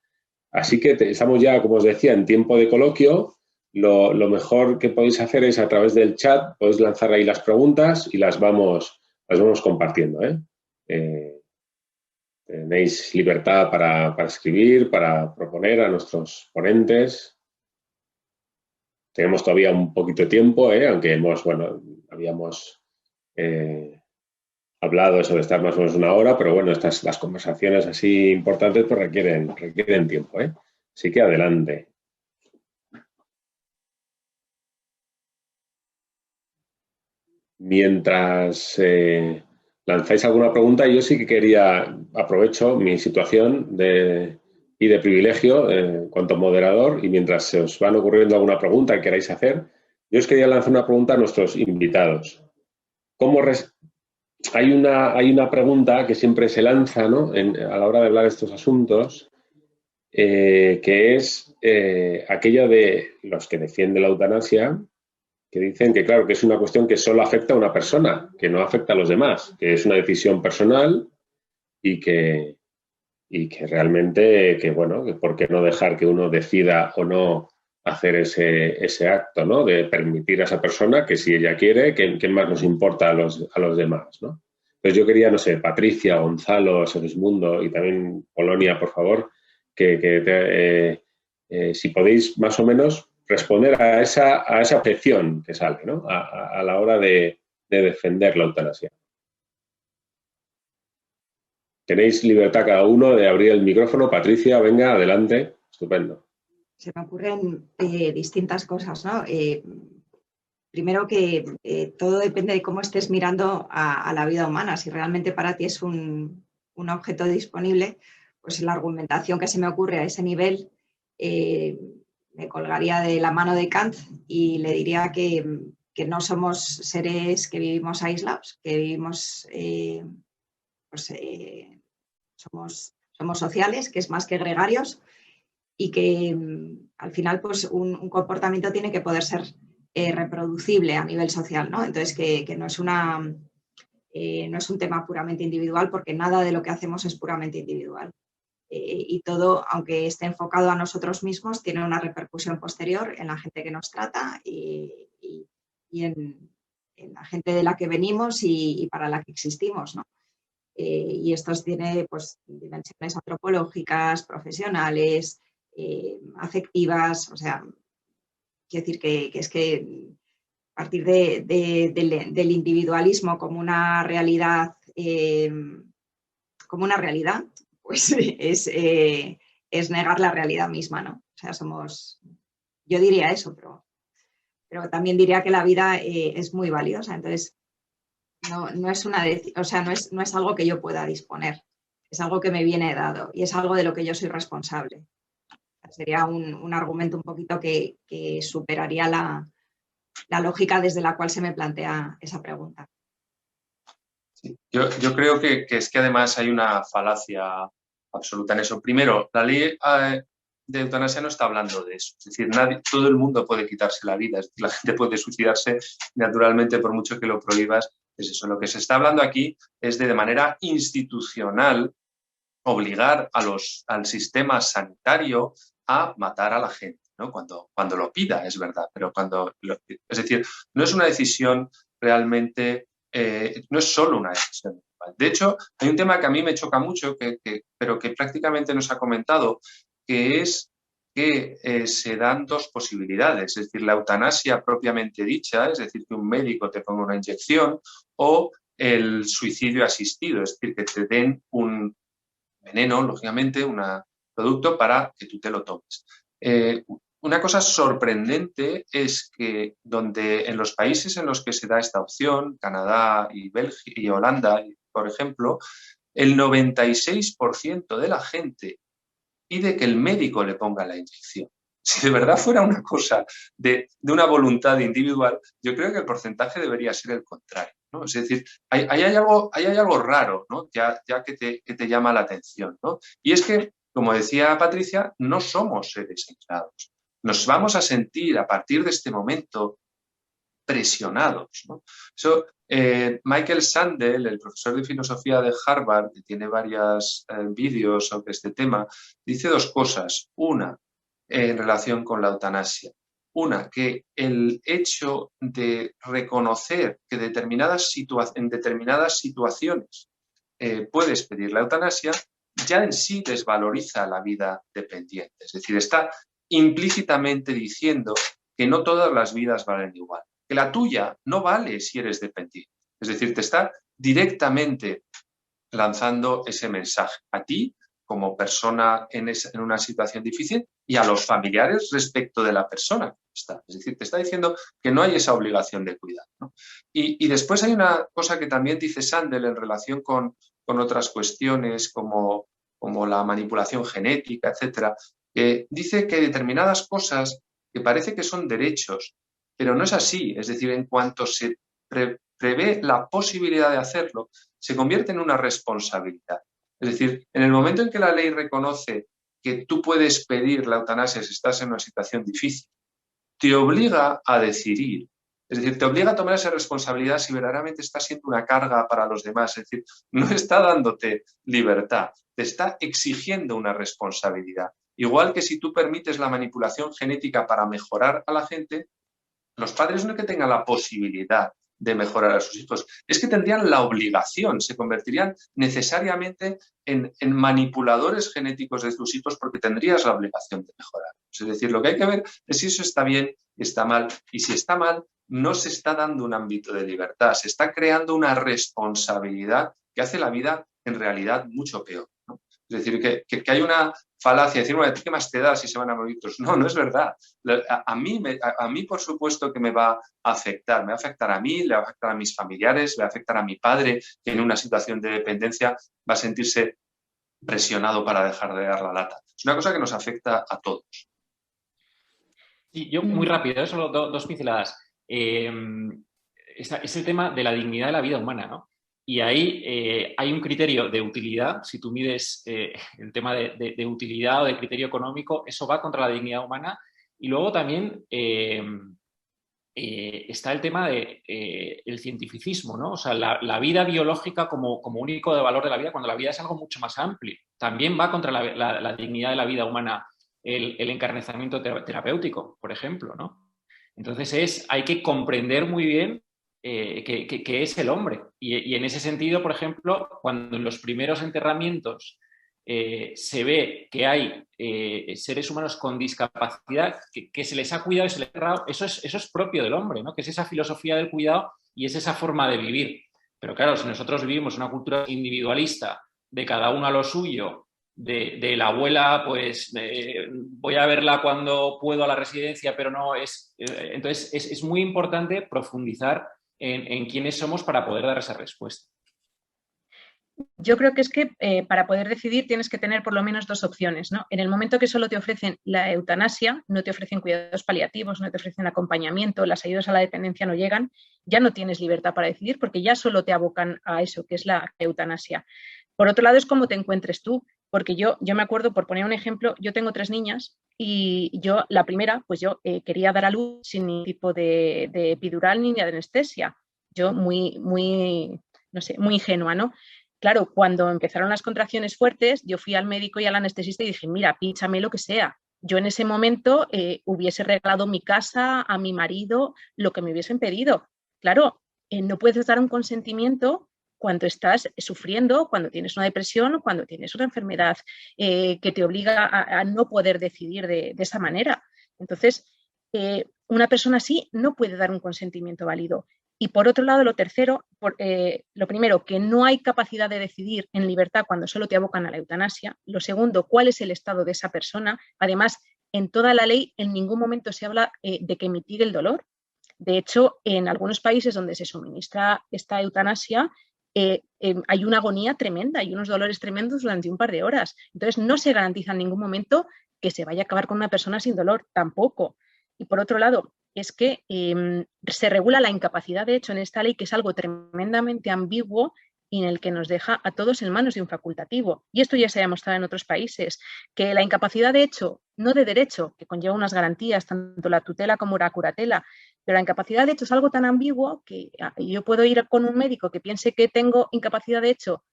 Así que estamos ya, como os decía, en tiempo de coloquio. Lo mejor que podéis hacer es a través del chat, podéis lanzar ahí las preguntas y las vamos compartiendo. Tenéis libertad para escribir, para proponer a nuestros ponentes. Tenemos todavía un poquito de tiempo, aunque habíamos hablado eso de estar más o menos una hora, pero bueno, las conversaciones así importantes pues requieren tiempo, Así que adelante. Mientras lanzáis alguna pregunta, yo sí que aprovecho mi situación y de privilegio en cuanto moderador, y mientras se os van ocurriendo alguna pregunta que queráis hacer, yo os quería lanzar una pregunta a nuestros invitados. Hay una pregunta que siempre se lanza, ¿no?, a la hora de hablar de estos asuntos, que es aquella de los que defienden la eutanasia, que dicen que, claro, que es una cuestión que solo afecta a una persona, que no afecta a los demás, que es una decisión personal y que realmente, que por qué no dejar que uno decida o no hacer ese acto, ¿no?, de permitir a esa persona que, si ella quiere, ¿qué más nos importa a los demás, ¿no? Entonces yo quería, no sé, Patricia, Gonzalo, Segismundo y también Polonia, por favor, si podéis más o menos responder a esa objeción que sale, ¿no?, a la hora de defender la eutanasia. Tenéis libertad cada uno de abrir el micrófono. Patricia, venga, adelante. Estupendo. Se me ocurren distintas cosas, ¿no? Primero que todo depende de cómo estés mirando a la vida humana. Si realmente para ti es un objeto disponible, pues la argumentación que se me ocurre a ese nivel me colgaría de la mano de Kant y le diría que no somos seres que vivimos aislados, que vivimos, somos sociales, que es más que gregarios, y que al final pues un comportamiento tiene que poder ser reproducible a nivel social, ¿no? Entonces que no es un tema puramente individual, porque nada de lo que hacemos es puramente individual. Y todo, aunque esté enfocado a nosotros mismos, tiene una repercusión posterior en la gente que nos trata y en la gente de la que venimos y para la que existimos, ¿no? Y esto tiene pues dimensiones antropológicas, profesionales, afectivas, o sea, quiero decir que es que a partir del individualismo como una realidad, pues es negar la realidad misma, ¿no? O sea, yo diría eso, pero también diría que la vida es muy valiosa, entonces no es algo que yo pueda disponer, es algo que me viene dado y es algo de lo que yo soy responsable. Sería un argumento un poquito que superaría la lógica desde la cual se me plantea esa pregunta. Sí. Yo creo que es que además hay una falacia absoluta en eso. Primero, la ley de eutanasia no está hablando de eso. Es decir, todo el mundo puede quitarse la vida. Es decir, la gente puede suicidarse naturalmente por mucho que lo prohíbas. Es eso. Lo que se está hablando aquí es de manera institucional obligar al sistema sanitario a matar a la gente, ¿no? Cuando lo pida, es verdad, pero es decir, no es una decisión realmente, no es solo una decisión. De hecho, hay un tema que a mí me choca mucho, pero que prácticamente no se ha comentado, que es que se dan dos posibilidades, es decir, la eutanasia propiamente dicha, es decir, que un médico te ponga una inyección, o el suicidio asistido, es decir, que te den un veneno, lógicamente, un producto para que tú te lo tomes. Una cosa sorprendente es que en los países en los que se da esta opción, Canadá y Bélgica y Holanda, por ejemplo, el 96% de la gente pide que el médico le ponga la inyección. Si de verdad fuera una cosa de una voluntad individual, yo creo que el porcentaje debería ser el contrario, ¿no? Es decir, hay algo raro, ¿no? ya que te llama la atención, ¿no? Y es que, como decía Patricia, no somos seres aislados. Nos vamos a sentir a partir de este momento presionados, ¿no? Michael Sandel, el profesor de filosofía de Harvard, que tiene varios vídeos sobre este tema, dice dos cosas. Una, en relación con la eutanasia. Una, que el hecho de reconocer que en determinadas situaciones puedes pedir la eutanasia, ya en sí desvaloriza la vida dependiente. Es decir, está implícitamente diciendo que no todas las vidas valen igual, que la tuya no vale si eres dependiente. Es decir, te está directamente lanzando ese mensaje a ti como persona en una situación difícil y a los familiares respecto de la persona que está. Es decir, te está diciendo que no hay esa obligación de cuidar, ¿no? Y después hay una cosa que también dice Sandel en relación con otras cuestiones como la manipulación genética, etcétera, que dice que determinadas cosas que parece que son derechos, pero no es así. Es decir, en cuanto se prevé la posibilidad de hacerlo, se convierte en una responsabilidad. Es decir, en el momento en que la ley reconoce que tú puedes pedir la eutanasia si estás en una situación difícil, te obliga a decidir. Es decir, te obliga a tomar esa responsabilidad si verdaderamente está siendo una carga para los demás. Es decir, no está dándote libertad, te está exigiendo una responsabilidad. Igual que si tú permites la manipulación genética para mejorar a la gente, los padres no es que tengan la posibilidad de mejorar a sus hijos, es que tendrían la obligación, se convertirían necesariamente en manipuladores genéticos de tus hijos porque tendrías la obligación de mejorar. Es decir, lo que hay que ver es si eso está bien, está mal, y si está mal, no se está dando un ámbito de libertad, se está creando una responsabilidad que hace la vida en realidad mucho peor, ¿no? Es decir, que hay una falacia, decir, bueno, ¿qué más te da si se van a morir otros? No, no es verdad. A mí, por supuesto, que me va a afectar. Me va a afectar a mí, le va a afectar a mis familiares, le va a afectar a mi padre, que en una situación de dependencia va a sentirse presionado para dejar de dar la lata. Es una cosa que nos afecta a todos. Sí, yo muy rápido, solo dos pinceladas. Es el tema de la dignidad de la vida humana, ¿no? Y ahí hay un criterio de utilidad. Si tú mides el tema de utilidad o de criterio económico, eso va contra la dignidad humana. Y luego también está el tema del cientificismo, ¿no? O sea, la vida biológica como único de valor de la vida, cuando la vida es algo mucho más amplio. También va contra la dignidad de la vida humana el encarnizamiento terapéutico, por ejemplo, ¿no? Entonces hay que comprender muy bien que es el hombre. Y en ese sentido, por ejemplo, cuando en los primeros enterramientos se ve que hay seres humanos con discapacidad, que se les ha cuidado y se les ha cerrado, eso es propio del hombre, ¿no? Que es esa filosofía del cuidado y es esa forma de vivir. Pero claro, si nosotros vivimos una cultura individualista, de cada uno a lo suyo, de la abuela, pues voy a verla cuando puedo a la residencia, pero no es... entonces es muy importante profundizar en quiénes somos para poder dar esa respuesta. Yo creo que es que para poder decidir tienes que tener por lo menos dos opciones, ¿no? En el momento que solo te ofrecen la eutanasia, no te ofrecen cuidados paliativos, no te ofrecen acompañamiento, las ayudas a la dependencia no llegan, ya no tienes libertad para decidir porque ya solo te abocan a eso, que es la eutanasia. Por otro lado, es cómo te encuentres tú, porque yo me acuerdo, por poner un ejemplo, yo tengo 3 niñas y yo, la primera, pues yo quería dar a luz sin ningún tipo de epidural ni de anestesia. Yo muy, no sé, muy ingenua, ¿no? Claro, cuando empezaron las contracciones fuertes, yo fui al médico y al anestesista y dije, mira, pínchame lo que sea. Yo en ese momento hubiese regalado mi casa, a mi marido, lo que me hubiesen pedido. Claro, no puedes dar un consentimiento cuando estás sufriendo, cuando tienes una depresión, cuando tienes una enfermedad que te obliga a no poder decidir de esa manera. Entonces, una persona así no puede dar un consentimiento válido. Y por otro lado, lo tercero, lo primero, que no hay capacidad de decidir en libertad cuando solo te abocan a la eutanasia. Lo segundo, cuál es el estado de esa persona. Además, en toda la ley en ningún momento se habla de que mitigue el dolor. De hecho, en algunos países donde se suministra esta eutanasia, hay una agonía tremenda, hay unos dolores tremendos durante un par de horas. Entonces, no se garantiza en ningún momento que se vaya a acabar con una persona sin dolor, tampoco. Y por otro lado, es que se regula la incapacidad, de hecho, en esta ley, que es algo tremendamente ambiguo y en el que nos deja a todos en manos de un facultativo. Y esto ya se ha demostrado en otros países, que la incapacidad de hecho, no de derecho, que conlleva unas garantías, tanto la tutela como la curatela, pero la incapacidad de hecho es algo tan ambiguo que yo puedo ir con un médico que piense que tengo incapacidad de hecho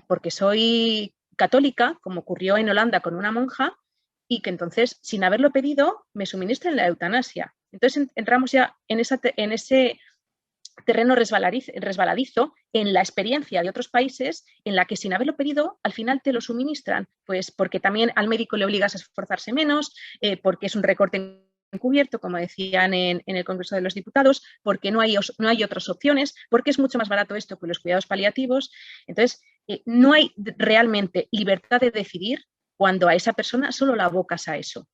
porque soy católica, como ocurrió en Holanda con una monja, y que entonces, sin haberlo pedido, me suministren la eutanasia. Entonces entramos ya en ese terreno resbaladizo, en la experiencia de otros países en la que sin haberlo pedido, al final te lo suministran, pues porque también al médico le obligas a esforzarse menos, porque es un recorte encubierto, como decían en el Congreso de los Diputados, porque no hay otras opciones, porque es mucho más barato esto que los cuidados paliativos. Entonces, no hay realmente libertad de decidir cuando a esa persona solo la abocas a eso.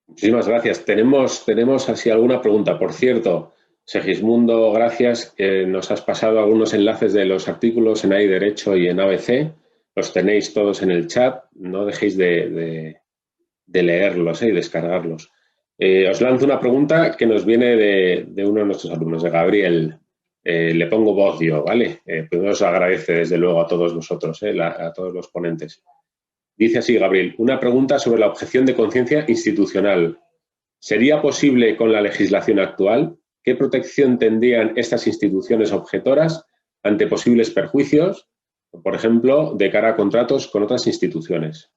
Muchísimas gracias. Tenemos así alguna pregunta. Por cierto, Segismundo, gracias. Nos has pasado algunos enlaces de los artículos en Hay Derecho y en ABC. Los tenéis todos en el chat. No dejéis de leerlos y descargarlos. Os lanzo una pregunta que nos viene de uno de nuestros alumnos, de Gabriel. Le pongo voz yo, ¿vale? Primero os agradece desde luego a todos vosotros, a todos los ponentes. Dice así, Gabriel, una pregunta sobre la objeción de conciencia institucional. ¿Sería posible con la legislación actual? ¿Qué protección tendrían estas instituciones objetoras ante posibles perjuicios, por ejemplo, de cara a contratos con otras instituciones?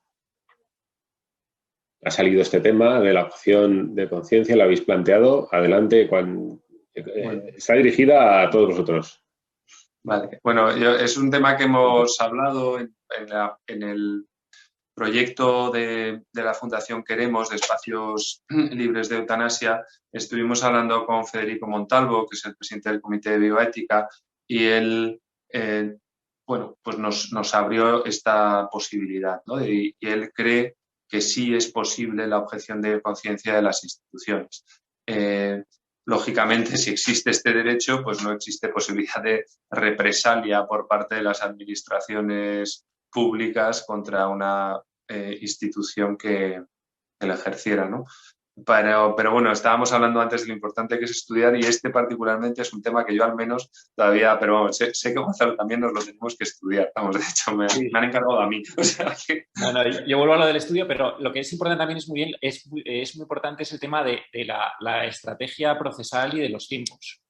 Ha salido este tema de la objeción de conciencia, lo habéis planteado. Adelante, está dirigida a todos vosotros. Vale, bueno, es un tema que hemos hablado en el proyecto de la Fundación Queremos, de espacios libres de eutanasia. Estuvimos hablando con Federico Montalvo, que es el presidente del Comité de Bioética, y él bueno, pues nos abrió esta posibilidad, ¿no? Y él cree que sí es posible la objeción de conciencia de las instituciones. Lógicamente, si existe este derecho, pues no existe posibilidad de represalia por parte de las administraciones públicas contra una institución que la ejerciera, ¿no? Pero bueno, estábamos hablando antes de lo importante que es estudiar, y este particularmente es un tema que yo al menos todavía, pero vamos, sé que Gonzalo también nos lo tenemos que estudiar. Vamos, de hecho, me han encargado a mí. O sea que... yo vuelvo a lo del estudio, pero lo que es importante también es muy importante es el tema de la estrategia procesal y de los tiempos.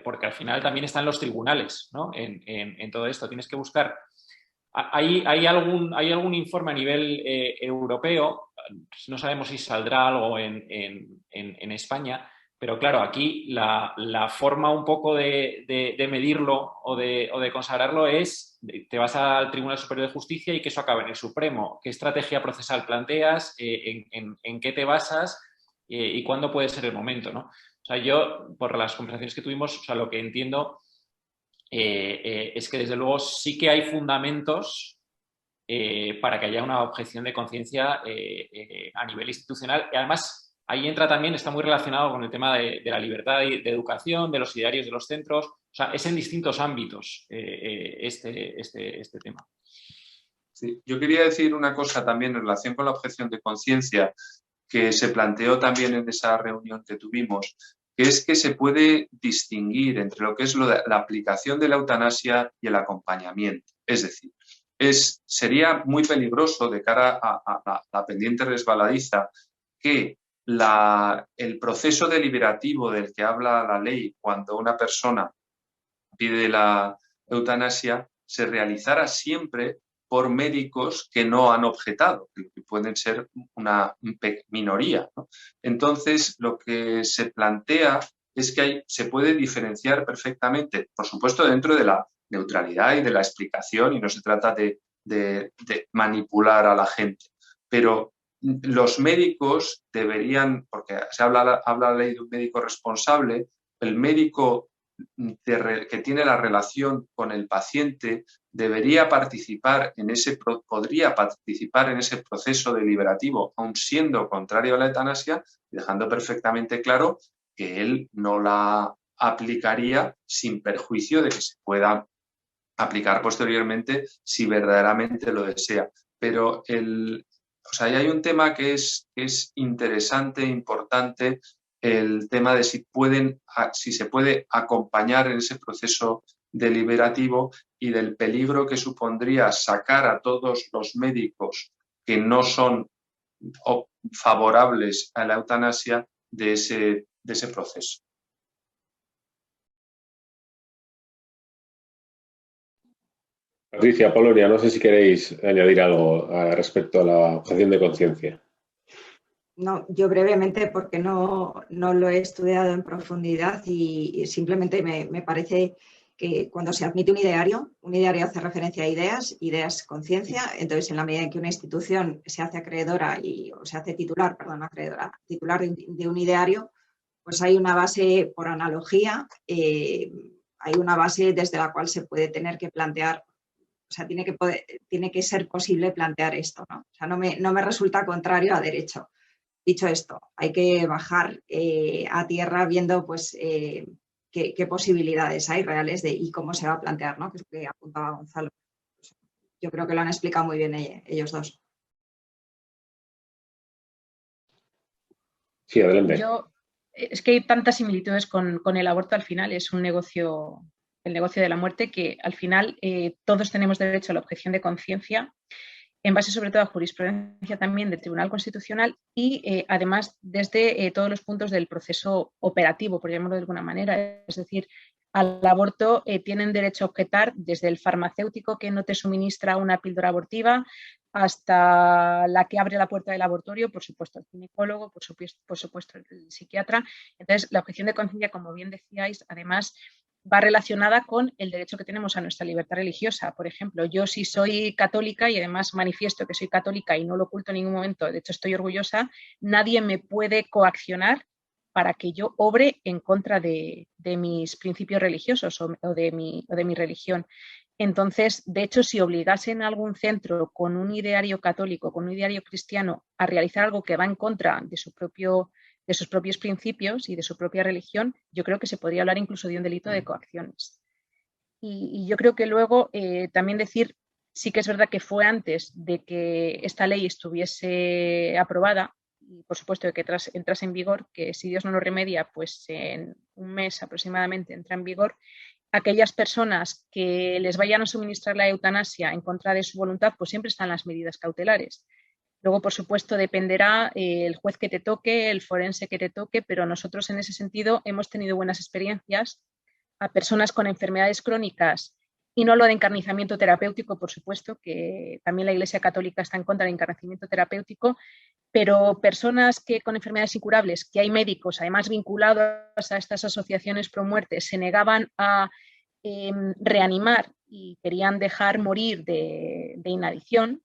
Porque al final también están los tribunales, ¿no? En todo esto. Tienes que buscar... ¿Hay algún informe a nivel europeo? No sabemos si saldrá algo en España, pero claro, aquí la forma un poco de medirlo o de consagrarlo es, te vas al Tribunal Superior de Justicia y que eso acabe en el Supremo. ¿Qué estrategia procesal planteas? ¿En qué te basas? ¿Y cuándo puede ser el momento, ¿no? O sea, yo, por las conversaciones que tuvimos, o sea, lo que entiendo es que desde luego sí que hay fundamentos para que haya una objeción de conciencia a nivel institucional. Y además, ahí entra también, está muy relacionado con el tema de la libertad de educación, de los idearios de los centros. O sea, es en distintos ámbitos este tema. Sí, yo quería decir una cosa también en relación con la objeción de conciencia que se planteó también en esa reunión que tuvimos, que es que se puede distinguir entre lo que es la aplicación de la eutanasia y el acompañamiento. Es decir, sería muy peligroso de cara a la pendiente resbaladiza que el proceso deliberativo del que habla la ley cuando una persona pide la eutanasia se realizara siempre por médicos que no han objetado, que pueden ser una minoría, ¿no? Entonces, lo que se plantea es que se puede diferenciar perfectamente, por supuesto, dentro de la neutralidad y de la explicación, y no se trata de manipular a la gente, pero los médicos deberían, porque se habla la ley de un médico responsable, el médico que tiene la relación con el paciente podría participar en ese proceso deliberativo, aun siendo contrario a la eutanasia, dejando perfectamente claro que él no la aplicaría sin perjuicio de que se pueda aplicar posteriormente si verdaderamente lo desea. Pero ahí hay un tema que es interesante, importante, el tema de si se puede acompañar en ese proceso deliberativo y del peligro que supondría sacar a todos los médicos que no son favorables a la eutanasia de ese proceso. Patricia, Polonia, no sé si queréis añadir algo respecto a la objeción de conciencia. No, yo brevemente, porque no lo he estudiado en profundidad y simplemente me parece que cuando se admite un ideario hace referencia a ideas, conciencia. Entonces, en la medida en que una institución se hace acreedora o se hace titular de un ideario, pues hay una base, por analogía, hay una base desde la cual se puede tener que plantear, o sea, tiene que ser posible plantear esto, ¿no? O sea, no me resulta contrario a derecho. Dicho esto, hay que bajar a tierra viendo pues, qué posibilidades hay reales y cómo se va a plantear, ¿no? Que es lo que apuntaba Gonzalo. Yo creo que lo han explicado muy bien ellos dos. Sí, adelante. Es que hay tantas similitudes con el aborto. Al final es un negocio, el negocio de la muerte, que al final todos tenemos derecho a la objeción de conciencia, en base sobre todo a jurisprudencia también del Tribunal Constitucional y además desde todos los puntos del proceso operativo, por llamarlo de alguna manera. Es decir, al aborto tienen derecho a objetar desde el farmacéutico que no te suministra una píldora abortiva hasta la que abre la puerta del abortorio, por supuesto el ginecólogo, por supuesto el psiquiatra. Entonces, la objeción de conciencia, como bien decíais, además va relacionada con el derecho que tenemos a nuestra libertad religiosa. Por ejemplo, yo si soy católica y además manifiesto que soy católica y no lo oculto en ningún momento, de hecho estoy orgullosa, nadie me puede coaccionar para que yo obre en contra de mis principios religiosos o de mi religión. Entonces, de hecho, si obligasen a algún centro con un ideario católico, con un ideario cristiano, a realizar algo que va en contra de sus propios principios y de su propia religión, yo creo que se podría hablar incluso de un delito de coacciones. Y yo creo que luego también decir, sí que es verdad que fue antes de que esta ley estuviese aprobada y por supuesto de que entrase en vigor, que si Dios no lo remedia, pues en un mes aproximadamente entra en vigor. Aquellas personas que les vayan a suministrar la eutanasia en contra de su voluntad, pues siempre están las medidas cautelares. Luego, por supuesto, dependerá el juez que te toque, el forense que te toque, pero nosotros en ese sentido hemos tenido buenas experiencias a personas con enfermedades crónicas, y no lo de encarnizamiento terapéutico, por supuesto, que también la Iglesia Católica está en contra del encarnizamiento terapéutico, pero personas que con enfermedades incurables, que hay médicos además vinculados a estas asociaciones pro muerte, se negaban a reanimar y querían dejar morir de inanición,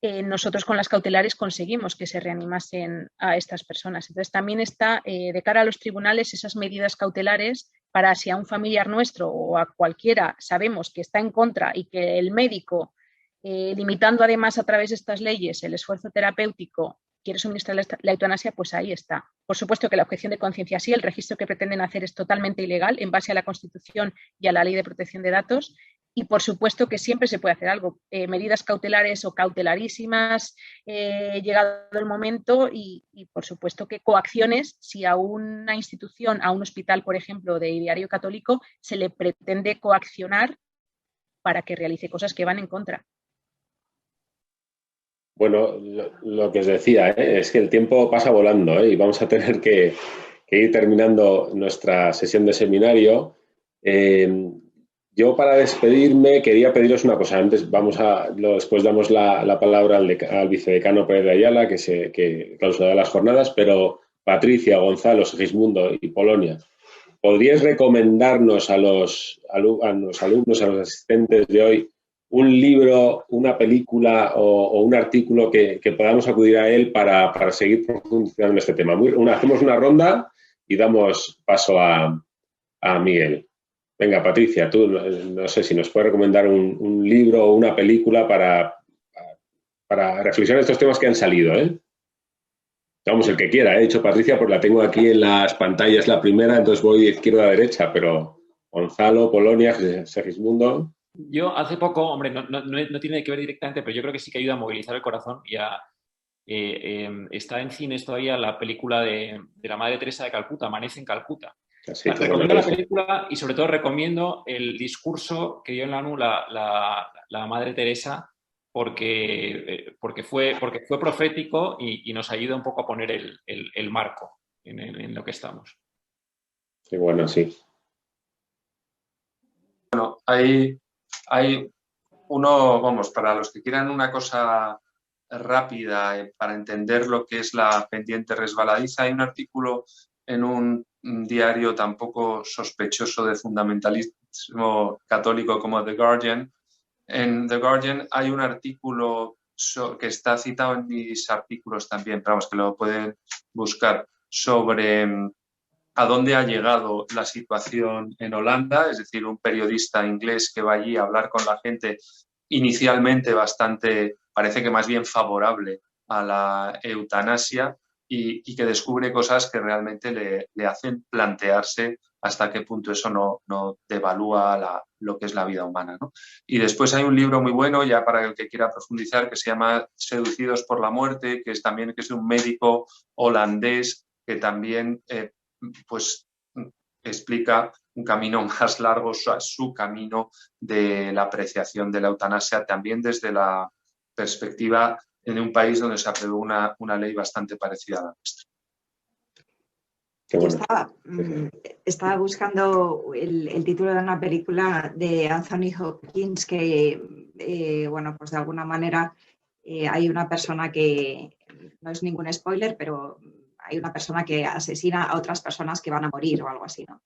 nosotros con las cautelares conseguimos que se reanimasen a estas personas. Entonces también está de cara a los tribunales esas medidas cautelares para si a un familiar nuestro o a cualquiera sabemos que está en contra y que el médico, limitando además a través de estas leyes el esfuerzo terapéutico, quiere suministrar la eutanasia, pues ahí está. Por supuesto que la objeción de conciencia sí, el registro que pretenden hacer es totalmente ilegal en base a la Constitución y a la Ley de Protección de Datos. Y por supuesto que siempre se puede hacer algo, medidas cautelares o cautelarísimas, llegado el momento, y por supuesto que coacciones si a una institución, a un hospital, por ejemplo, de ideario católico, se le pretende coaccionar para que realice cosas que van en contra. Bueno, lo que os decía, es que el tiempo pasa volando y vamos a tener que ir terminando nuestra sesión de seminario. Yo para despedirme quería pediros una cosa. Después damos la palabra al vicedecano Pérez de Ayala, que clausurará las jornadas, pero Patricia, Gonzalo, Segismundo y Polonia, ¿podríais recomendarnos a los alumnos, a los asistentes de hoy, un libro, una película o un artículo que podamos acudir a él para seguir profundizando en este tema? Hacemos una ronda y damos paso a Miguel. Venga, Patricia, tú no sé si nos puedes recomendar un libro o una película para reflexionar estos temas que han salido, ¿eh? Vamos, el que quiera. He dicho Patricia, pues la tengo aquí en las pantallas la primera, entonces voy de izquierda a derecha, pero Gonzalo, Polonia, Segismundo. Yo hace poco, hombre, no tiene que ver directamente, pero yo creo que sí que ayuda a movilizar el corazón y está en cines todavía la película de la Madre Teresa de Calcuta, Amanece en Calcuta. Sí, recomiendo la película y sobre todo recomiendo el discurso que dio en la ONU la Madre Teresa porque fue profético y nos ayuda un poco a poner el marco en lo que estamos. Sí, bueno, sí. Bueno, hay uno, vamos, para los que quieran una cosa rápida para entender lo que es la pendiente resbaladiza, hay un artículo en un diario tan poco sospechoso de fundamentalismo católico como The Guardian. En The Guardian hay un artículo que está citado en mis artículos también, pero vamos, que lo pueden buscar, sobre a dónde ha llegado la situación en Holanda, es decir, un periodista inglés que va allí a hablar con la gente, inicialmente bastante, parece que más bien favorable a la eutanasia, y que descubre cosas que realmente le hacen plantearse hasta qué punto eso no devalúa lo que es la vida humana, ¿no? Y después hay un libro muy bueno, ya para el que quiera profundizar, que se llama Seducidos por la muerte, que es un médico holandés que también pues explica un camino más largo, su camino de la apreciación de la eutanasia, también desde la perspectiva de un país donde se aprobó una ley bastante parecida a la nuestra. Yo estaba buscando el título de una película de Anthony Hopkins que, bueno, pues de alguna manera hay una persona que, no es ningún spoiler, pero hay una persona que asesina a otras personas que van a morir o algo así, ¿no?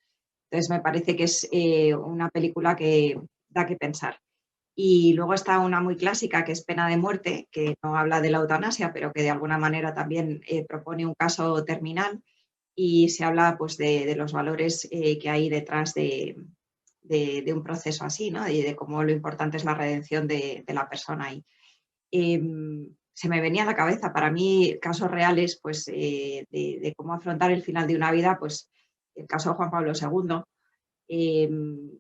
Entonces me parece que es una película que da que pensar. Y luego está una muy clásica que es Pena de muerte, que no habla de la eutanasia, pero que de alguna manera también propone un caso terminal y se habla pues de los valores que hay detrás de un proceso así, ¿no? Y de cómo lo importante es la redención de la persona. Y se me venía a la cabeza para mí casos reales pues de cómo afrontar el final de una vida, pues el caso de Juan Pablo II.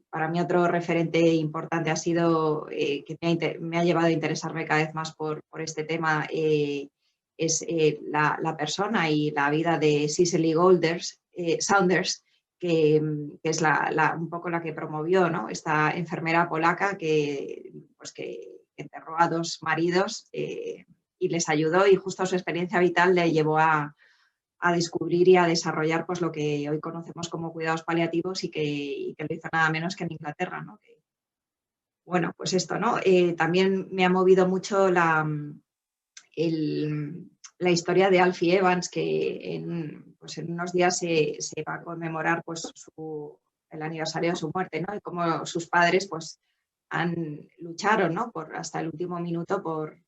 Para mí otro referente importante ha sido, que me ha llevado a interesarme cada vez más por este tema, es la persona y la vida de Cicely Saunders, que es un poco la que promovió, ¿no? Esta enfermera polaca que enterró a 2 maridos y les ayudó, y justo su experiencia vital le llevó a descubrir y a desarrollar pues lo que hoy conocemos como cuidados paliativos y que lo hizo nada menos que en Inglaterra, ¿no? Bueno, pues esto, ¿no? También me ha movido mucho la historia de Alfie Evans, que en unos días se va a conmemorar pues el aniversario de su muerte, ¿no? Y cómo sus padres pues lucharon, ¿no? hasta el último minuto por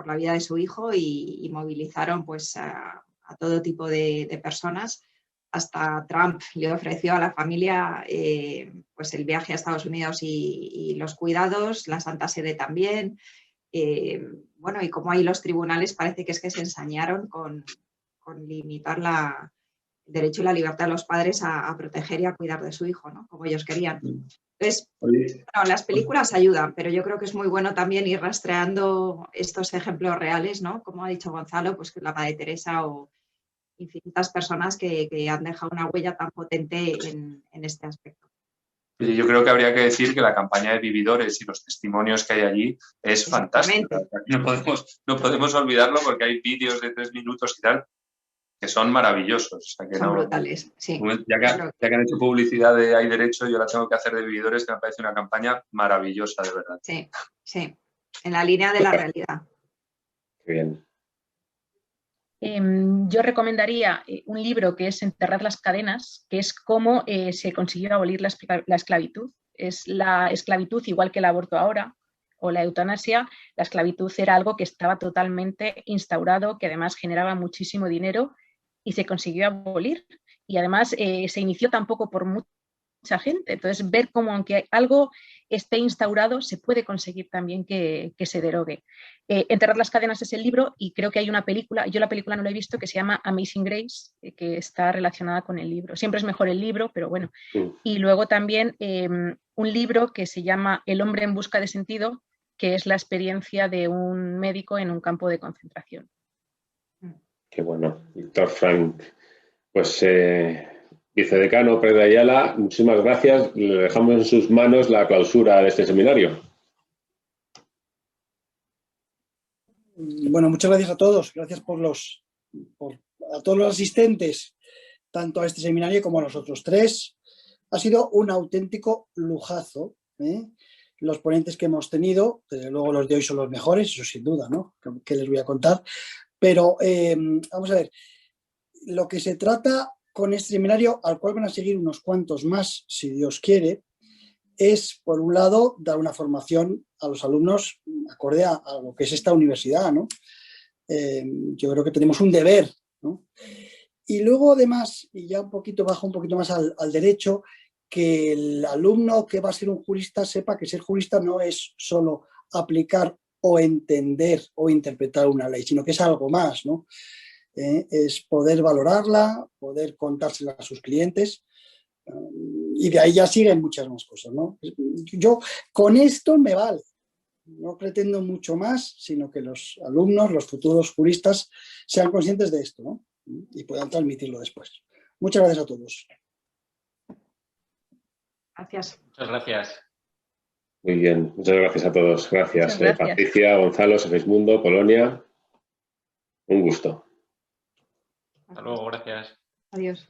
la vida de su hijo y movilizaron pues a todo tipo de personas. Hasta Trump le ofreció a la familia pues el viaje a Estados Unidos y los cuidados, la Santa Sede también. Bueno, y como ahí los tribunales parece que se ensañaron con limitar el derecho y la libertad de los padres a proteger y a cuidar de su hijo, ¿no? Como ellos querían. Entonces, bueno, las películas ayudan, pero yo creo que es muy bueno también ir rastreando estos ejemplos reales, ¿no? Como ha dicho Gonzalo, pues la Madre Teresa o infinitas personas que han dejado una huella tan potente en este aspecto. Yo creo que habría que decir que la campaña de vividores y los testimonios que hay allí es fantástica. No podemos olvidarlo porque hay vídeos de 3 minutos y tal que son maravillosos. O sea, que Son no, brutales, sí. ya que han hecho publicidad de Hay Derecho, yo la tengo que hacer de Vividores, que me parece una campaña maravillosa, de verdad. Sí, sí, en la línea de la realidad. Qué bien. Yo recomendaría un libro que es Enterrar las cadenas, que es cómo se consiguió abolir la esclavitud. Es la esclavitud, igual que el aborto ahora, o la eutanasia. La esclavitud era algo que estaba totalmente instaurado, que además generaba muchísimo dinero y se consiguió abolir. Y además se inició tampoco por mucha gente. Entonces, ver cómo aunque algo esté instaurado, se puede conseguir también que se derogue. Enterrar las cadenas es el libro y creo que hay una película, yo la película no la he visto, que se llama Amazing Grace, que está relacionada con el libro. Siempre es mejor el libro, pero bueno. Y luego también un libro que se llama El hombre en busca de sentido, que es la experiencia de un médico en un campo de concentración. Qué bueno. Víctor Frank, pues vicedecano Pérez de Ayala, muchísimas gracias. Le dejamos en sus manos la clausura de este seminario. Bueno, muchas gracias a todos. Gracias a todos los asistentes, tanto a este seminario como a los otros tres. Ha sido un auténtico lujazo, ¿eh? Los ponentes que hemos tenido, desde luego los de hoy son los mejores, eso sin duda, ¿no? ¿Qué les voy a contar? Pero vamos a ver, lo que se trata con este seminario, al cual van a seguir unos cuantos más, si Dios quiere, es, por un lado, dar una formación a los alumnos acorde a lo que es esta universidad, ¿no? Yo creo que tenemos un deber, ¿no? Y luego, además, y ya bajo un poquito más al derecho, que el alumno que va a ser un jurista sepa que ser jurista no es solo aplicar o entender o interpretar una ley, sino que es algo más, ¿no? Es poder valorarla, poder contársela a sus clientes, y de ahí ya siguen muchas más cosas, ¿no? Yo con esto me vale, no pretendo mucho más, sino que los alumnos, los futuros juristas, sean conscientes de esto, ¿no? Y puedan transmitirlo después. Muchas gracias a todos. Gracias. Muchas gracias. Muy bien, muchas gracias a todos. Gracias, Gracias. Patricia, Gonzalo, Segismundo, Polonia. Un gusto. Hasta luego, gracias. Adiós.